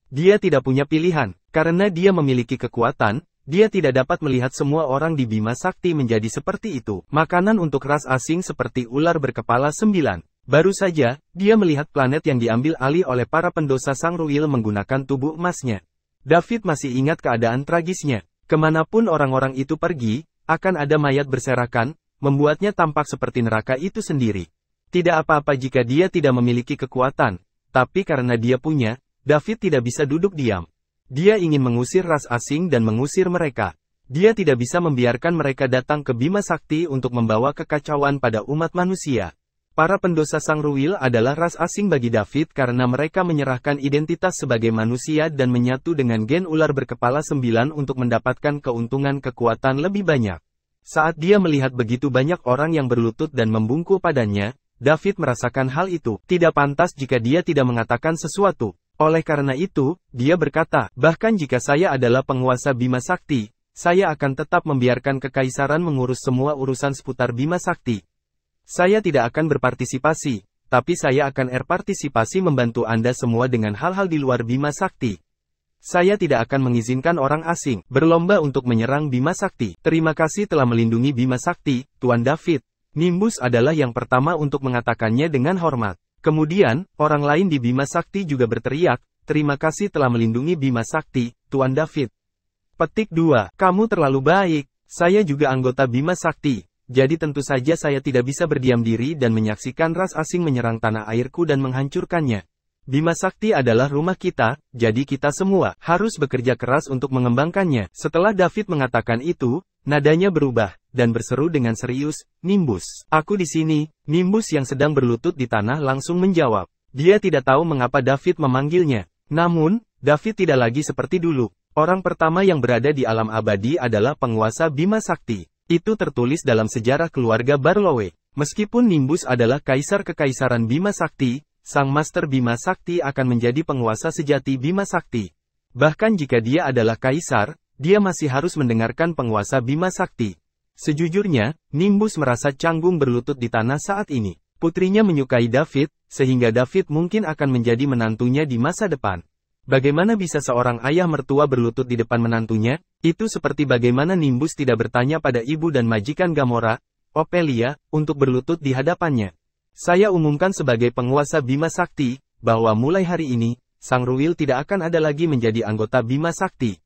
Dia tidak punya pilihan. Karena dia memiliki kekuatan, dia tidak dapat melihat semua orang di Bima Sakti menjadi seperti itu. Makanan untuk ras asing seperti ular berkepala 9. Baru saja, dia melihat planet yang diambil alih oleh para pendosa Sangruil menggunakan tubuh emasnya. David masih ingat keadaan tragisnya. Kemanapun orang-orang itu pergi, akan ada mayat berserakan, membuatnya tampak seperti neraka itu sendiri. Tidak apa-apa jika dia tidak memiliki kekuatan, tapi karena dia punya, David tidak bisa duduk diam. Dia ingin mengusir ras asing dan mengusir mereka. Dia tidak bisa membiarkan mereka datang ke Bima Sakti untuk membawa kekacauan pada umat manusia. Para pendosa Sangruil adalah ras asing bagi David karena mereka menyerahkan identitas sebagai manusia dan menyatu dengan gen ular berkepala 9 untuk mendapatkan keuntungan kekuatan lebih banyak. Saat dia melihat begitu banyak orang yang berlutut dan membungkuk padanya, David merasakan hal itu. Tidak pantas jika dia tidak mengatakan sesuatu. Oleh karena itu, dia berkata, bahkan jika saya adalah penguasa Bima Sakti, saya akan tetap membiarkan kekaisaran mengurus semua urusan seputar Bima Sakti. Saya tidak akan berpartisipasi, tapi saya akan berpartisipasi membantu Anda semua dengan hal-hal di luar Bima Sakti. Saya tidak akan mengizinkan orang asing berlomba untuk menyerang Bima Sakti. Terima kasih telah melindungi Bima Sakti, Tuan David. Nimbus adalah yang pertama untuk mengatakannya dengan hormat. Kemudian, orang lain di Bima Sakti juga berteriak, terima kasih telah melindungi Bima Sakti, Tuan David. Petik 2. Kamu terlalu baik. Saya juga anggota Bima Sakti. Jadi tentu saja saya tidak bisa berdiam diri dan menyaksikan ras asing menyerang tanah airku dan menghancurkannya. Bima Sakti adalah rumah kita, jadi kita semua harus bekerja keras untuk mengembangkannya. Setelah David mengatakan itu, nadanya berubah, dan berseru dengan serius, Nimbus. Aku di sini. Nimbus yang sedang berlutut di tanah langsung menjawab. Dia tidak tahu mengapa David memanggilnya. Namun, David tidak lagi seperti dulu. Orang pertama yang berada di alam abadi adalah penguasa Bima Sakti. Itu tertulis dalam sejarah keluarga Barlowe. Meskipun Nimbus adalah kaisar kekaisaran Bima Sakti, sang master Bima Sakti akan menjadi penguasa sejati Bima Sakti. Bahkan jika dia adalah kaisar, dia masih harus mendengarkan penguasa Bima Sakti. Sejujurnya, Nimbus merasa canggung berlutut di tanah saat ini. Putrinya menyukai David, sehingga David mungkin akan menjadi menantunya di masa depan. Bagaimana bisa seorang ayah mertua berlutut di depan menantunya? Itu seperti bagaimana Nimbus tidak bertanya pada ibu dan majikan Gamora, Ophelia, untuk berlutut di hadapannya. Saya umumkan sebagai penguasa Bima Sakti, bahwa mulai hari ini, Sangruil tidak akan ada lagi menjadi anggota Bima Sakti.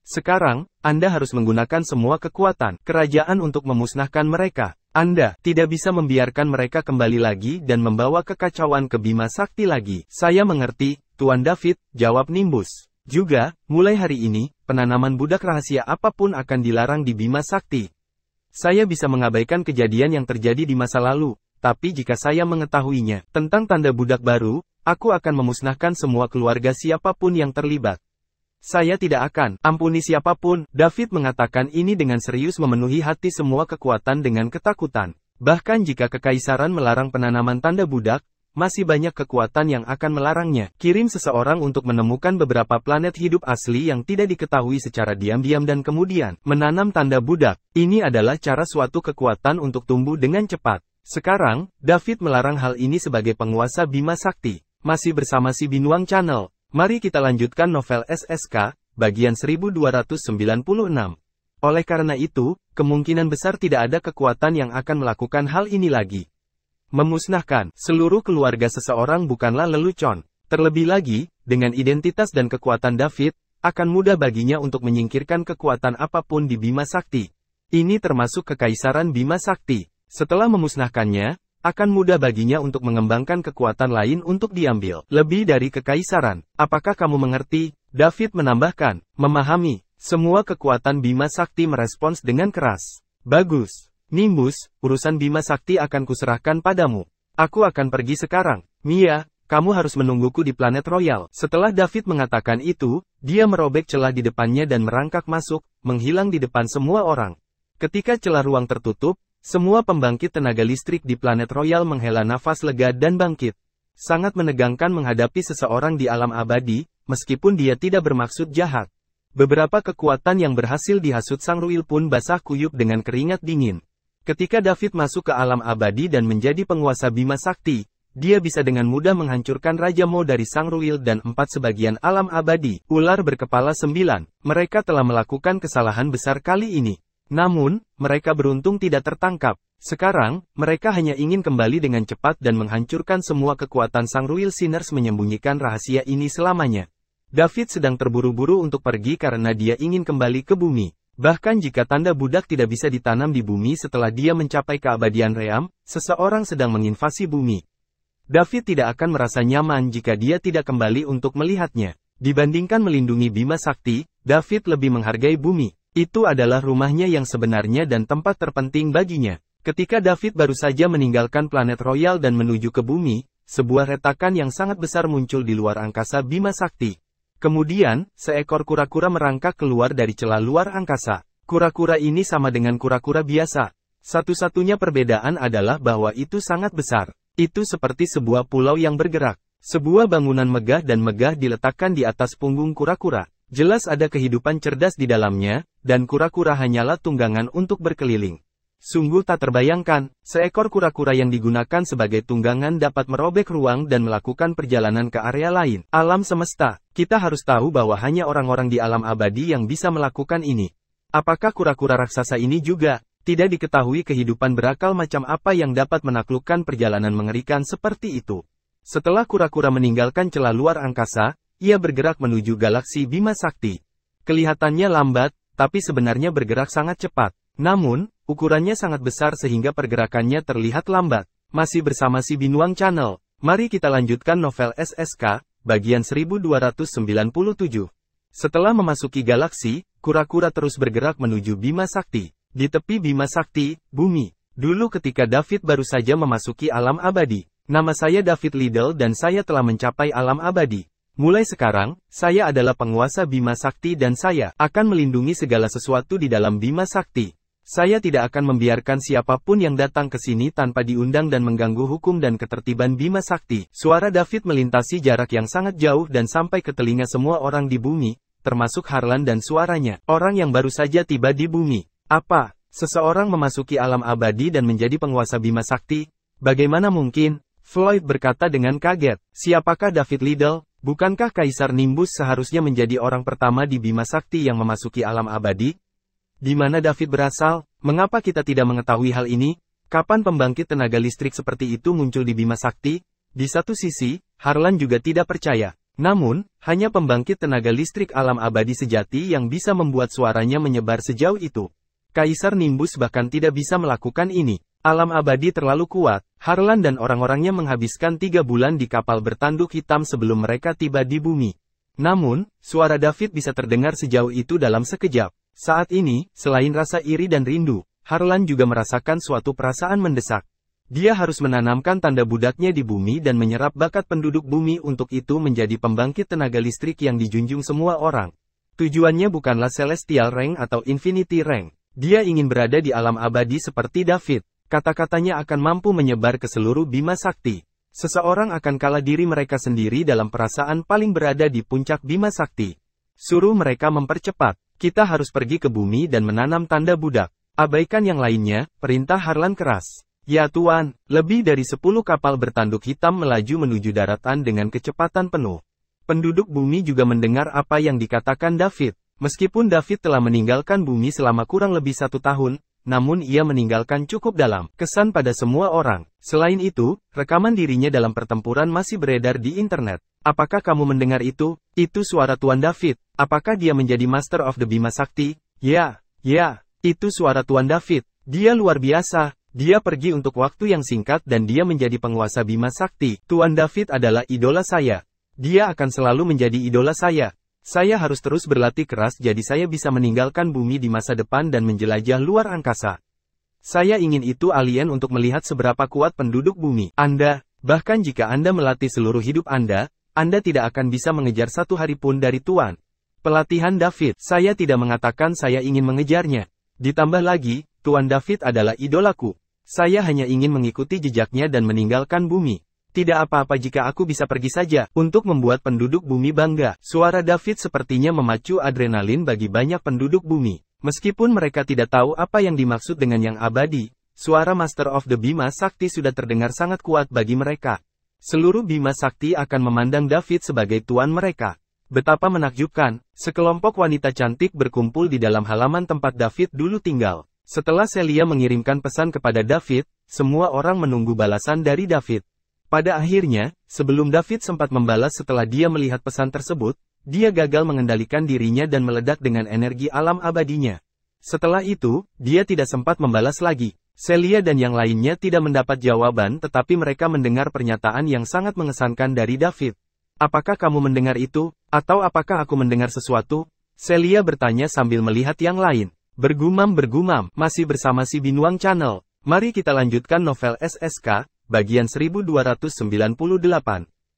Sekarang, Anda harus menggunakan semua kekuatan kerajaan untuk memusnahkan mereka. Anda tidak bisa membiarkan mereka kembali lagi dan membawa kekacauan ke Bima Sakti lagi. Saya mengerti, Tuan David, jawab Nimbus. Juga, mulai hari ini, penanaman budak rahasia apapun akan dilarang di Bima Sakti. Saya bisa mengabaikan kejadian yang terjadi di masa lalu, tapi jika saya mengetahuinya tentang tanda budak baru, aku akan memusnahkan semua keluarga siapapun yang terlibat. Saya tidak akan ampuni siapapun. David mengatakan ini dengan serius memenuhi hati semua kekuatan dengan ketakutan. Bahkan jika kekaisaran melarang penanaman tanda budak, masih banyak kekuatan yang akan melarangnya. Kirim seseorang untuk menemukan beberapa planet hidup asli yang tidak diketahui secara diam-diam dan kemudian menanam tanda budak. Ini adalah cara suatu kekuatan untuk tumbuh dengan cepat. Sekarang, David melarang hal ini sebagai penguasa Bima Sakti. Masih bersama si Binuang Channel. Mari kita lanjutkan novel SSK, bagian 1296. Oleh karena itu, kemungkinan besar tidak ada kekuatan yang akan melakukan hal ini lagi. Memusnahkan seluruh keluarga seseorang bukanlah lelucon. Terlebih lagi, dengan identitas dan kekuatan David, akan mudah baginya untuk menyingkirkan kekuatan apapun di Bima Sakti. Ini termasuk kekaisaran Bima Sakti. Setelah memusnahkannya, akan mudah baginya untuk mengembangkan kekuatan lain untuk diambil. Lebih dari kekaisaran. Apakah kamu mengerti? David menambahkan, memahami. Semua kekuatan Bima Sakti merespons dengan keras. Bagus. Nimbus, urusan Bima Sakti akan kuserahkan padamu. Aku akan pergi sekarang. Mia, kamu harus menungguku di planet Royal. Setelah David mengatakan itu, dia merobek celah di depannya dan merangkak masuk, menghilang di depan semua orang. Ketika celah ruang tertutup, semua pembangkit tenaga listrik di planet Royal menghela nafas lega dan bangkit. Sangat menegangkan menghadapi seseorang di alam abadi, meskipun dia tidak bermaksud jahat. Beberapa kekuatan yang berhasil dihasut Sang Ruil pun basah kuyup dengan keringat dingin. Ketika David masuk ke alam abadi dan menjadi penguasa Bima Sakti, dia bisa dengan mudah menghancurkan Raja Mo dari Sang Ruil dan 4 sebagian alam abadi. Ular berkepala 9, mereka telah melakukan kesalahan besar kali ini. Namun, mereka beruntung tidak tertangkap. Sekarang, mereka hanya ingin kembali dengan cepat dan menghancurkan semua kekuatan Sang Ruil Sinners menyembunyikan rahasia ini selamanya. David sedang terburu-buru untuk pergi karena dia ingin kembali ke bumi. Bahkan jika tanda budak tidak bisa ditanam di bumi setelah dia mencapai keabadian Ream, seseorang sedang menginvasi bumi. David tidak akan merasa nyaman jika dia tidak kembali untuk melihatnya. Dibandingkan melindungi Bima Sakti, David lebih menghargai bumi. Itu adalah rumahnya yang sebenarnya dan tempat terpenting baginya. Ketika David baru saja meninggalkan planet Royal dan menuju ke bumi, sebuah retakan yang sangat besar muncul di luar angkasa Bima Sakti. Kemudian, seekor kura-kura merangkak keluar dari celah luar angkasa. Kura-kura ini sama dengan kura-kura biasa. Satu-satunya perbedaan adalah bahwa itu sangat besar. Itu seperti sebuah pulau yang bergerak. Sebuah bangunan megah dan megah diletakkan di atas punggung kura-kura. Jelas ada kehidupan cerdas di dalamnya, dan kura-kura hanyalah tunggangan untuk berkeliling. Sungguh tak terbayangkan, seekor kura-kura yang digunakan sebagai tunggangan dapat merobek ruang dan melakukan perjalanan ke area lain. Alam semesta, kita harus tahu bahwa hanya orang-orang di alam abadi yang bisa melakukan ini. Apakah kura-kura raksasa ini juga? Tidak diketahui kehidupan berakal macam apa yang dapat menaklukkan perjalanan mengerikan seperti itu. Setelah kura-kura meninggalkan celah luar angkasa, ia bergerak menuju galaksi Bima Sakti. Kelihatannya lambat, tapi sebenarnya bergerak sangat cepat. Namun, ukurannya sangat besar sehingga pergerakannya terlihat lambat. Masih bersama si Binuang Channel, mari kita lanjutkan novel SSK, bagian 1297. Setelah memasuki galaksi, kura-kura terus bergerak menuju Bima Sakti. Di tepi Bima Sakti, bumi. Dulu ketika David baru saja memasuki alam abadi. Nama saya David Liddell dan saya telah mencapai alam abadi. Mulai sekarang, saya adalah penguasa Bima Sakti dan saya akan melindungi segala sesuatu di dalam Bima Sakti. Saya tidak akan membiarkan siapapun yang datang ke sini tanpa diundang dan mengganggu hukum dan ketertiban Bima Sakti. Suara David melintasi jarak yang sangat jauh dan sampai ke telinga semua orang di bumi, termasuk Harlan dan suaranya, orang yang baru saja tiba di bumi. Apa? Seseorang memasuki alam abadi dan menjadi penguasa Bima Sakti? Bagaimana mungkin? Floyd berkata dengan kaget. Siapakah David Liddell? Bukankah Kaisar Nimbus seharusnya menjadi orang pertama di Bima Sakti yang memasuki alam abadi? Di mana David berasal? Mengapa kita tidak mengetahui hal ini? Kapan pembangkit tenaga listrik seperti itu muncul di Bima Sakti? Di satu sisi, Harlan juga tidak percaya. Namun, hanya pembangkit tenaga listrik alam abadi sejati yang bisa membuat suaranya menyebar sejauh itu. Kaisar Nimbus bahkan tidak bisa melakukan ini. Alam abadi terlalu kuat. Harlan dan orang-orangnya menghabiskan 3 bulan di kapal bertanduk hitam sebelum mereka tiba di bumi. Namun, suara David bisa terdengar sejauh itu dalam sekejap. Saat ini, selain rasa iri dan rindu, Harlan juga merasakan suatu perasaan mendesak. Dia harus menanamkan tanda budaknya di bumi dan menyerap bakat penduduk bumi untuk itu menjadi pembangkit tenaga listrik yang dijunjung semua orang. Tujuannya bukanlah Celestial Rank atau Infinity Rank. Dia ingin berada di alam abadi seperti David. Kata-katanya akan mampu menyebar ke seluruh Bima Sakti. Seseorang akan kalah diri mereka sendiri dalam perasaan paling berada di puncak Bima Sakti. Suruh mereka mempercepat. Kita harus pergi ke bumi dan menanam tanda budak. Abaikan yang lainnya, perintah Harlan keras. Ya Tuan, lebih dari 10 kapal bertanduk hitam melaju menuju daratan dengan kecepatan penuh. Penduduk bumi juga mendengar apa yang dikatakan David. Meskipun David telah meninggalkan bumi selama kurang lebih 1 tahun, namun ia meninggalkan cukup dalam kesan pada semua orang. Selain itu, rekaman dirinya dalam pertempuran masih beredar di internet. Apakah kamu mendengar itu? Itu suara Tuan David. Apakah dia menjadi Master of the Bima Sakti? Ya, itu suara Tuan David. Dia luar biasa. Dia pergi untuk waktu yang singkat dan dia menjadi penguasa Bima Sakti. Tuan David adalah idola saya. Dia akan selalu menjadi idola saya. Saya harus terus berlatih keras jadi saya bisa meninggalkan bumi di masa depan dan menjelajah luar angkasa. Saya ingin itu alien untuk melihat seberapa kuat penduduk bumi. Anda, bahkan jika Anda melatih seluruh hidup Anda tidak akan bisa mengejar 1 hari pun dari Tuan. Pelatihan David, saya tidak mengatakan saya ingin mengejarnya. Ditambah lagi, Tuan David adalah idolaku. Saya hanya ingin mengikuti jejaknya dan meninggalkan bumi. Tidak apa-apa jika aku bisa pergi saja, untuk membuat penduduk bumi bangga. Suara David sepertinya memacu adrenalin bagi banyak penduduk bumi. Meskipun mereka tidak tahu apa yang dimaksud dengan yang abadi, suara Master of the Bima Sakti sudah terdengar sangat kuat bagi mereka. Seluruh Bima Sakti akan memandang David sebagai tuan mereka. Betapa menakjubkan, sekelompok wanita cantik berkumpul di dalam halaman tempat David dulu tinggal. Setelah Celia mengirimkan pesan kepada David, semua orang menunggu balasan dari David. Pada akhirnya, sebelum David sempat membalas setelah dia melihat pesan tersebut, dia gagal mengendalikan dirinya dan meledak dengan energi alam abadinya. Setelah itu, dia tidak sempat membalas lagi. Celia dan yang lainnya tidak mendapat jawaban tetapi mereka mendengar pernyataan yang sangat mengesankan dari David. Apakah kamu mendengar itu? Atau apakah aku mendengar sesuatu? Celia bertanya sambil melihat yang lain. Bergumam-bergumam, masih bersama si Binuang Channel. Mari kita lanjutkan novel SSK. Bagian 1298.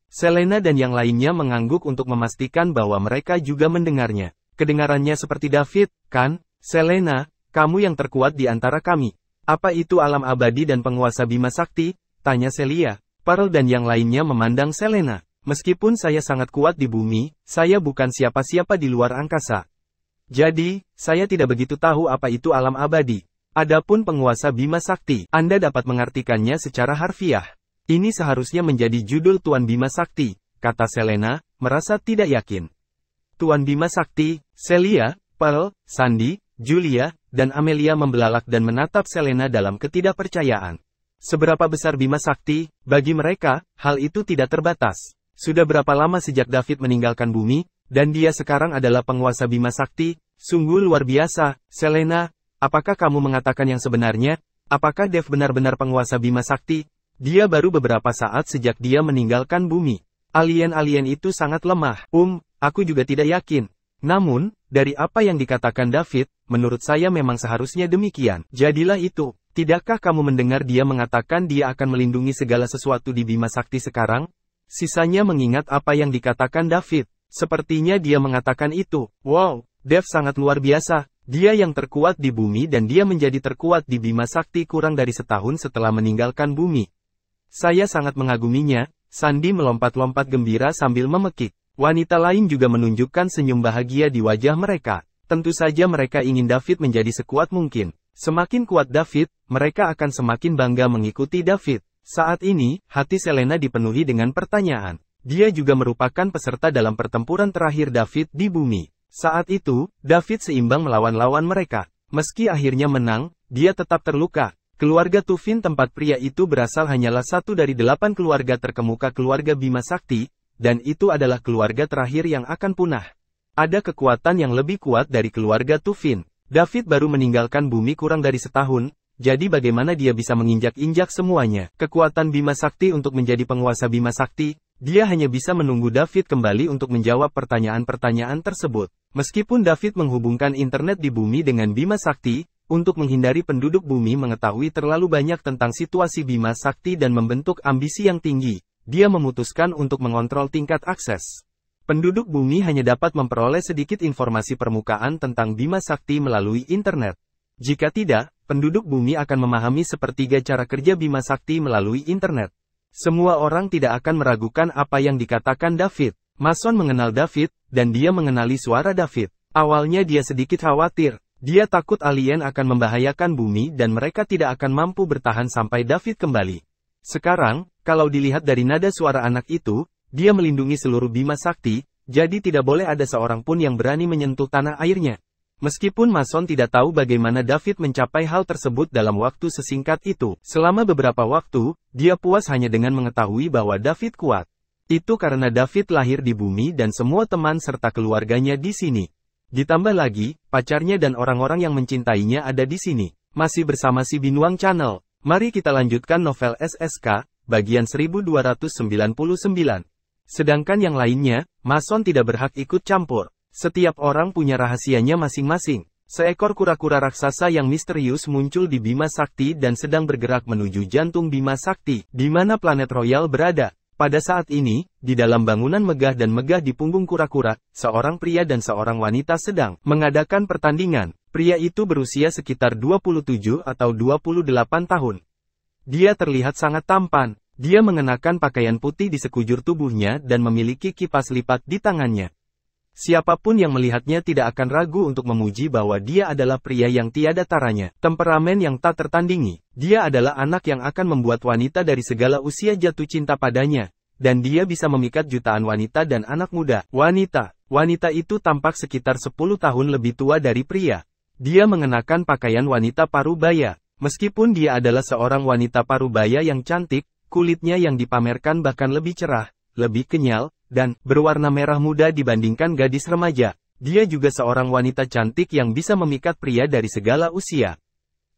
Selena dan yang lainnya mengangguk untuk memastikan bahwa mereka juga mendengarnya. Kedengarannya seperti David, kan? Selena, kamu yang terkuat di antara kami. Apa itu alam abadi dan penguasa Bima Sakti? Tanya Celia. Pearl dan yang lainnya memandang Selena. Meskipun saya sangat kuat di bumi, saya bukan siapa-siapa di luar angkasa. Jadi, saya tidak begitu tahu apa itu alam abadi. Adapun penguasa Bima Sakti, Anda dapat mengartikannya secara harfiah. Ini seharusnya menjadi judul Tuan Bima Sakti, kata Selena, merasa tidak yakin. Tuan Bima Sakti, Celia, Pearl, Sandy, Julia, dan Amelia membelalak dan menatap Selena dalam ketidakpercayaan. Seberapa besar Bima Sakti? Bagi mereka, hal itu tidak terbatas. Sudah berapa lama sejak David meninggalkan bumi, dan dia sekarang adalah penguasa Bima Sakti? Sungguh luar biasa, Selena. Apakah kamu mengatakan yang sebenarnya? Apakah Dev benar-benar penguasa Bima Sakti? Dia baru beberapa saat sejak dia meninggalkan bumi. Alien-alien itu sangat lemah. Aku juga tidak yakin. Namun, dari apa yang dikatakan David, menurut saya memang seharusnya demikian. Jadilah itu. Tidakkah kamu mendengar dia mengatakan dia akan melindungi segala sesuatu di Bima Sakti sekarang? Sisanya mengingat apa yang dikatakan David. Sepertinya dia mengatakan itu. Wow, Dev sangat luar biasa. Dia yang terkuat di bumi dan dia menjadi terkuat di Bima Sakti kurang dari setahun setelah meninggalkan bumi. Saya sangat mengaguminya. Sandy melompat-lompat gembira sambil memekik. Wanita lain juga menunjukkan senyum bahagia di wajah mereka. Tentu saja mereka ingin David menjadi sekuat mungkin. Semakin kuat David, mereka akan semakin bangga mengikuti David. Saat ini, hati Selena dipenuhi dengan pertanyaan. Dia juga merupakan peserta dalam pertempuran terakhir David di bumi. Saat itu, David seimbang melawan lawan mereka. Meski akhirnya menang, dia tetap terluka. Keluarga Tufin tempat pria itu berasal hanyalah 1 dari 8 keluarga terkemuka keluarga Bima Sakti, dan itu adalah keluarga terakhir yang akan punah. Ada kekuatan yang lebih kuat dari keluarga Tufin. David baru meninggalkan bumi kurang dari setahun, jadi bagaimana dia bisa menginjak-injak semuanya? Kekuatan Bima Sakti untuk menjadi penguasa Bima Sakti? Dia hanya bisa menunggu David kembali untuk menjawab pertanyaan-pertanyaan tersebut. Meskipun David menghubungkan internet di bumi dengan Bima Sakti, untuk menghindari penduduk bumi mengetahui terlalu banyak tentang situasi Bima Sakti dan membentuk ambisi yang tinggi, dia memutuskan untuk mengontrol tingkat akses. Penduduk bumi hanya dapat memperoleh sedikit informasi permukaan tentang Bima Sakti melalui internet. Jika tidak, penduduk bumi akan memahami sepertiga cara kerja Bima Sakti melalui internet. Semua orang tidak akan meragukan apa yang dikatakan David. Mason mengenal David, dan dia mengenali suara David. Awalnya dia sedikit khawatir. Dia takut alien akan membahayakan bumi dan mereka tidak akan mampu bertahan sampai David kembali. Sekarang, kalau dilihat dari nada suara anak itu, dia melindungi seluruh Bima Sakti, jadi tidak boleh ada seorang pun yang berani menyentuh tanah airnya. Meskipun Mason tidak tahu bagaimana David mencapai hal tersebut dalam waktu sesingkat itu, selama beberapa waktu, dia puas hanya dengan mengetahui bahwa David kuat. Itu karena David lahir di bumi dan semua teman serta keluarganya di sini. Ditambah lagi, pacarnya dan orang-orang yang mencintainya ada di sini. Masih bersama si Binuang Channel. Mari kita lanjutkan novel SSK, bagian 1299. Sedangkan yang lainnya, Mason tidak berhak ikut campur. Setiap orang punya rahasianya masing-masing. Seekor kura-kura raksasa yang misterius muncul di Bima Sakti dan sedang bergerak menuju jantung Bima Sakti, di mana planet Royal berada. Pada saat ini, di dalam bangunan megah dan megah di punggung kura-kura, seorang pria dan seorang wanita sedang mengadakan pertandingan. Pria itu berusia sekitar 27 atau 28 tahun. Dia terlihat sangat tampan. Dia mengenakan pakaian putih di sekujur tubuhnya dan memiliki kipas lipat di tangannya. Siapapun yang melihatnya tidak akan ragu untuk memuji bahwa dia adalah pria yang tiada taranya, temperamen yang tak tertandingi. Dia adalah anak yang akan membuat wanita dari segala usia jatuh cinta padanya, dan dia bisa memikat jutaan wanita dan anak muda. Wanita itu tampak sekitar 10 tahun lebih tua dari pria. Dia mengenakan pakaian wanita parubaya. Meskipun dia adalah seorang wanita parubaya yang cantik, kulitnya yang dipamerkan bahkan lebih cerah, lebih kenyal, dan berwarna merah muda dibandingkan gadis remaja. Dia juga seorang wanita cantik yang bisa memikat pria dari segala usia.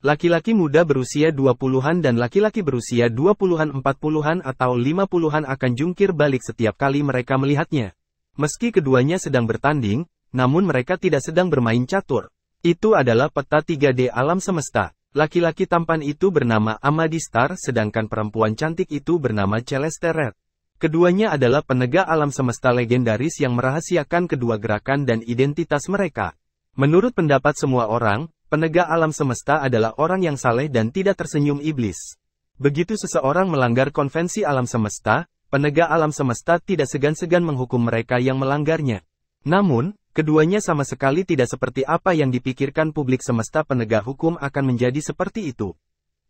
Laki-laki muda berusia 20-an dan laki-laki berusia 20-an 40-an atau 50-an akan jungkir balik setiap kali mereka melihatnya. Meski keduanya sedang bertanding, namun mereka tidak sedang bermain catur. Itu adalah peta 3D alam semesta. Laki-laki tampan itu bernama Amadi Star sedangkan perempuan cantik itu bernama Celeste Red. Keduanya adalah penegak alam semesta legendaris yang merahasiakan kedua gerakan dan identitas mereka. Menurut pendapat semua orang, penegak alam semesta adalah orang yang saleh dan tidak tersenyum iblis. Begitu seseorang melanggar konvensi alam semesta, penegak alam semesta tidak segan-segan menghukum mereka yang melanggarnya. Namun, keduanya sama sekali tidak seperti apa yang dipikirkan publik semesta. Penegak hukum akan menjadi seperti itu.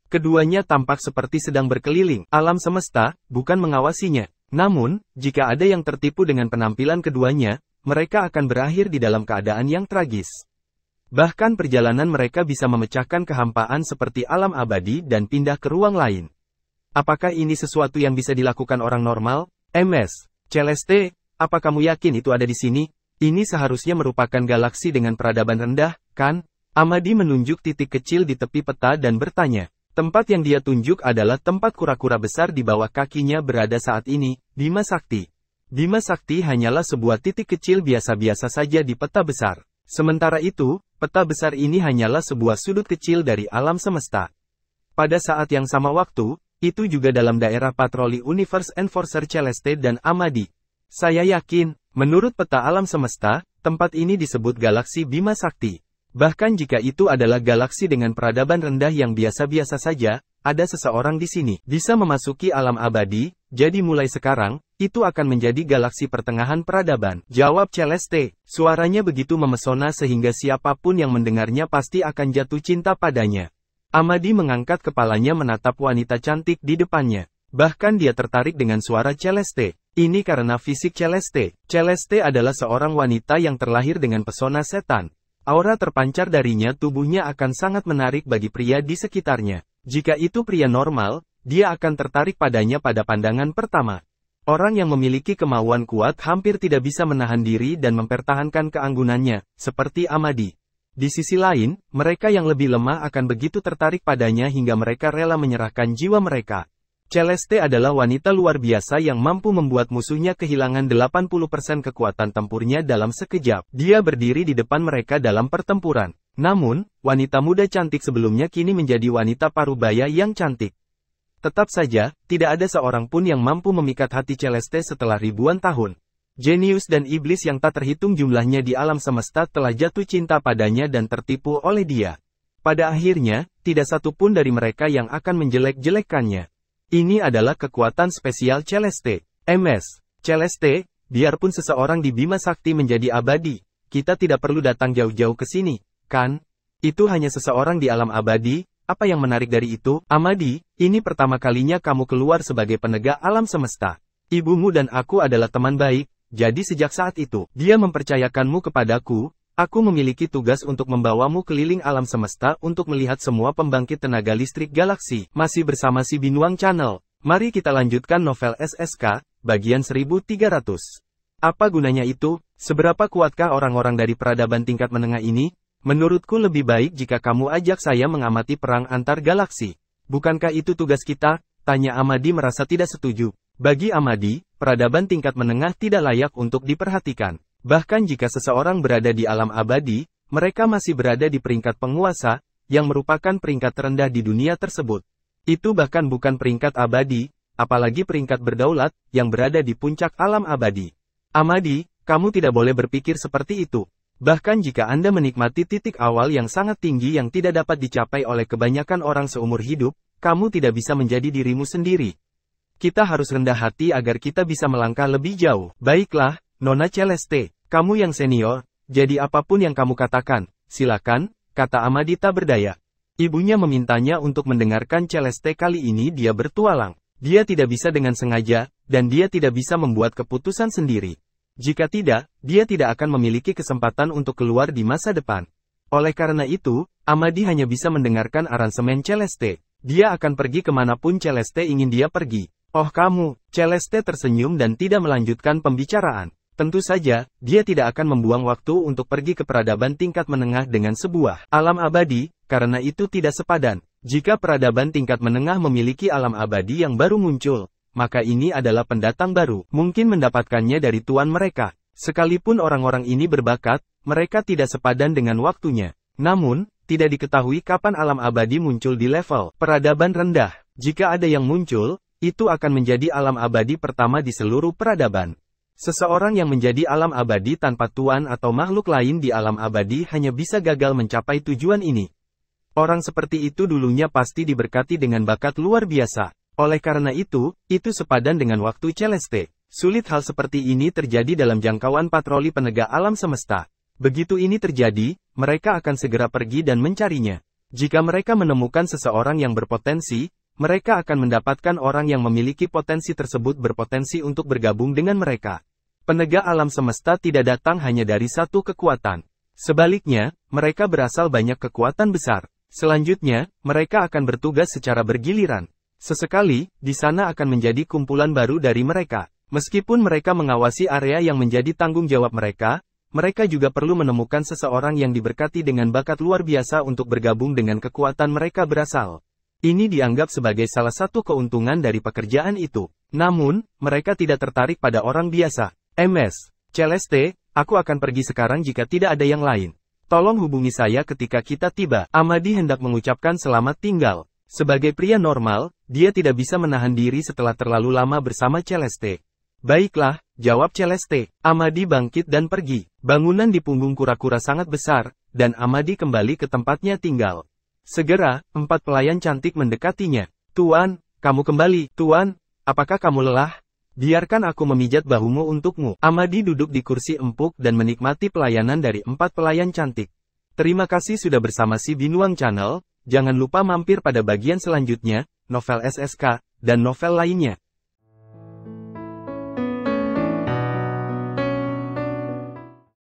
Keduanya tampak seperti sedang berkeliling alam semesta, bukan mengawasinya. Namun, jika ada yang tertipu dengan penampilan keduanya, mereka akan berakhir di dalam keadaan yang tragis. Bahkan perjalanan mereka bisa memecahkan kehampaan seperti alam abadi dan pindah ke ruang lain. Apakah ini sesuatu yang bisa dilakukan orang normal? Celeste, apa kamu yakin itu ada di sini? Ini seharusnya merupakan galaksi dengan peradaban rendah, kan? Amadi menunjuk titik kecil di tepi peta dan bertanya. Tempat yang dia tunjuk adalah tempat kura-kura besar di bawah kakinya berada saat ini, Bima Sakti. Bima Sakti hanyalah sebuah titik kecil biasa-biasa saja di peta besar. Sementara itu, peta besar ini hanyalah sebuah sudut kecil dari alam semesta. Pada saat yang sama waktu, itu juga dalam daerah patroli Universe Enforcer Celeste dan Amadi. Saya yakin, menurut peta alam semesta, tempat ini disebut galaksi Bima Sakti. Bahkan jika itu adalah galaksi dengan peradaban rendah yang biasa-biasa saja, ada seseorang di sini bisa memasuki alam abadi, jadi mulai sekarang, itu akan menjadi galaksi pertengahan peradaban. Jawab Celeste, suaranya begitu memesona sehingga siapapun yang mendengarnya pasti akan jatuh cinta padanya. Amadi mengangkat kepalanya menatap wanita cantik di depannya. Bahkan dia tertarik dengan suara Celeste. Ini karena fisik Celeste. Celeste adalah seorang wanita yang terlahir dengan pesona setan. Aura terpancar darinya, tubuhnya akan sangat menarik bagi pria di sekitarnya. Jika itu pria normal, dia akan tertarik padanya pada pandangan pertama. Orang yang memiliki kemauan kuat hampir tidak bisa menahan diri dan mempertahankan keanggunannya, seperti Amadi. Di sisi lain, mereka yang lebih lemah akan begitu tertarik padanya hingga mereka rela menyerahkan jiwa mereka. Celeste adalah wanita luar biasa yang mampu membuat musuhnya kehilangan 80% kekuatan tempurnya dalam sekejap. Dia berdiri di depan mereka dalam pertempuran. Namun, wanita muda cantik sebelumnya kini menjadi wanita parubaya yang cantik. Tetap saja, tidak ada seorang pun yang mampu memikat hati Celeste setelah ribuan tahun. Jenius dan iblis yang tak terhitung jumlahnya di alam semesta telah jatuh cinta padanya dan tertipu oleh dia. Pada akhirnya, tidak satu pun dari mereka yang akan menjelek-jelekkannya. Ini adalah kekuatan spesial Celeste. MS. Celeste, biarpun seseorang di Bima Sakti menjadi abadi, kita tidak perlu datang jauh-jauh ke sini, kan? Itu hanya seseorang di alam abadi. Apa yang menarik dari itu, Amadi? Ini pertama kalinya kamu keluar sebagai penegak alam semesta. Ibumu dan aku adalah teman baik, jadi sejak saat itu, dia mempercayakanmu kepadaku. Aku memiliki tugas untuk membawamu keliling alam semesta untuk melihat semua pembangkit tenaga listrik galaksi. Masih bersama si Binuang Channel. Mari kita lanjutkan novel SSK, bagian 1300. Apa gunanya itu? Seberapa kuatkah orang-orang dari peradaban tingkat menengah ini? Menurutku lebih baik jika kamu ajak saya mengamati perang antar galaksi. Bukankah itu tugas kita? Tanya Amadi merasa tidak setuju. Bagi Amadi, peradaban tingkat menengah tidak layak untuk diperhatikan. Bahkan jika seseorang berada di alam abadi, mereka masih berada di peringkat penguasa, yang merupakan peringkat terendah di dunia tersebut. Itu bahkan bukan peringkat abadi, apalagi peringkat berdaulat, yang berada di puncak alam abadi. Amadi, kamu tidak boleh berpikir seperti itu. Bahkan jika Anda menikmati titik awal yang sangat tinggi yang tidak dapat dicapai oleh kebanyakan orang seumur hidup, kamu tidak bisa menjadi dirimu sendiri. Kita harus rendah hati agar kita bisa melangkah lebih jauh. Baiklah, Nona Celeste, kamu yang senior, jadi apapun yang kamu katakan, silakan, kata Amadi tak berdaya. Ibunya memintanya untuk mendengarkan Celeste kali ini dia bertualang. Dia tidak bisa dengan sengaja, dan dia tidak bisa membuat keputusan sendiri. Jika tidak, dia tidak akan memiliki kesempatan untuk keluar di masa depan. Oleh karena itu, Amadi hanya bisa mendengarkan aransemen Celeste. Dia akan pergi kemanapun Celeste ingin dia pergi. Oh kamu, Celeste tersenyum dan tidak melanjutkan pembicaraan. Tentu saja, dia tidak akan membuang waktu untuk pergi ke peradaban tingkat menengah dengan sebuah alam abadi, karena itu tidak sepadan. Jika peradaban tingkat menengah memiliki alam abadi yang baru muncul, maka ini adalah pendatang baru, mungkin mendapatkannya dari tuan mereka. Sekalipun orang-orang ini berbakat, mereka tidak sepadan dengan waktunya. Namun, tidak diketahui kapan alam abadi muncul di level peradaban rendah. Jika ada yang muncul, itu akan menjadi alam abadi pertama di seluruh peradaban. Seseorang yang menjadi alam abadi tanpa tuan atau makhluk lain di alam abadi hanya bisa gagal mencapai tujuan ini. Orang seperti itu dulunya pasti diberkati dengan bakat luar biasa. Oleh karena itu sepadan dengan waktu Celeste. Sulit hal seperti ini terjadi dalam jangkauan patroli penegak alam semesta. Begitu ini terjadi, mereka akan segera pergi dan mencarinya. Jika mereka menemukan seseorang yang berpotensi, mereka akan mendapatkan orang yang memiliki potensi tersebut berpotensi untuk bergabung dengan mereka. Penegak alam semesta tidak datang hanya dari satu kekuatan. Sebaliknya, mereka berasal banyak kekuatan besar. Selanjutnya, mereka akan bertugas secara bergiliran. Sesekali, di sana akan menjadi kumpulan baru dari mereka. Meskipun mereka mengawasi area yang menjadi tanggung jawab mereka, mereka juga perlu menemukan seseorang yang diberkati dengan bakat luar biasa untuk bergabung dengan kekuatan mereka berasal. Ini dianggap sebagai salah satu keuntungan dari pekerjaan itu. Namun, mereka tidak tertarik pada orang biasa. MS. Celeste, aku akan pergi sekarang jika tidak ada yang lain. Tolong hubungi saya ketika kita tiba. Amadi hendak mengucapkan selamat tinggal. Sebagai pria normal, dia tidak bisa menahan diri setelah terlalu lama bersama Celeste. Baiklah, jawab Celeste. Amadi bangkit dan pergi. Bangunan di punggung kura-kura sangat besar, dan Amadi kembali ke tempatnya tinggal. Segera, 4 pelayan cantik mendekatinya. Tuan, kamu kembali. Tuan, apakah kamu lelah? Biarkan aku memijat bahumu untukmu. Amadi duduk di kursi empuk dan menikmati pelayanan dari 4 pelayan cantik. Terima kasih sudah bersama si Binuang Channel. Jangan lupa mampir pada bagian selanjutnya, novel SSK, dan novel lainnya.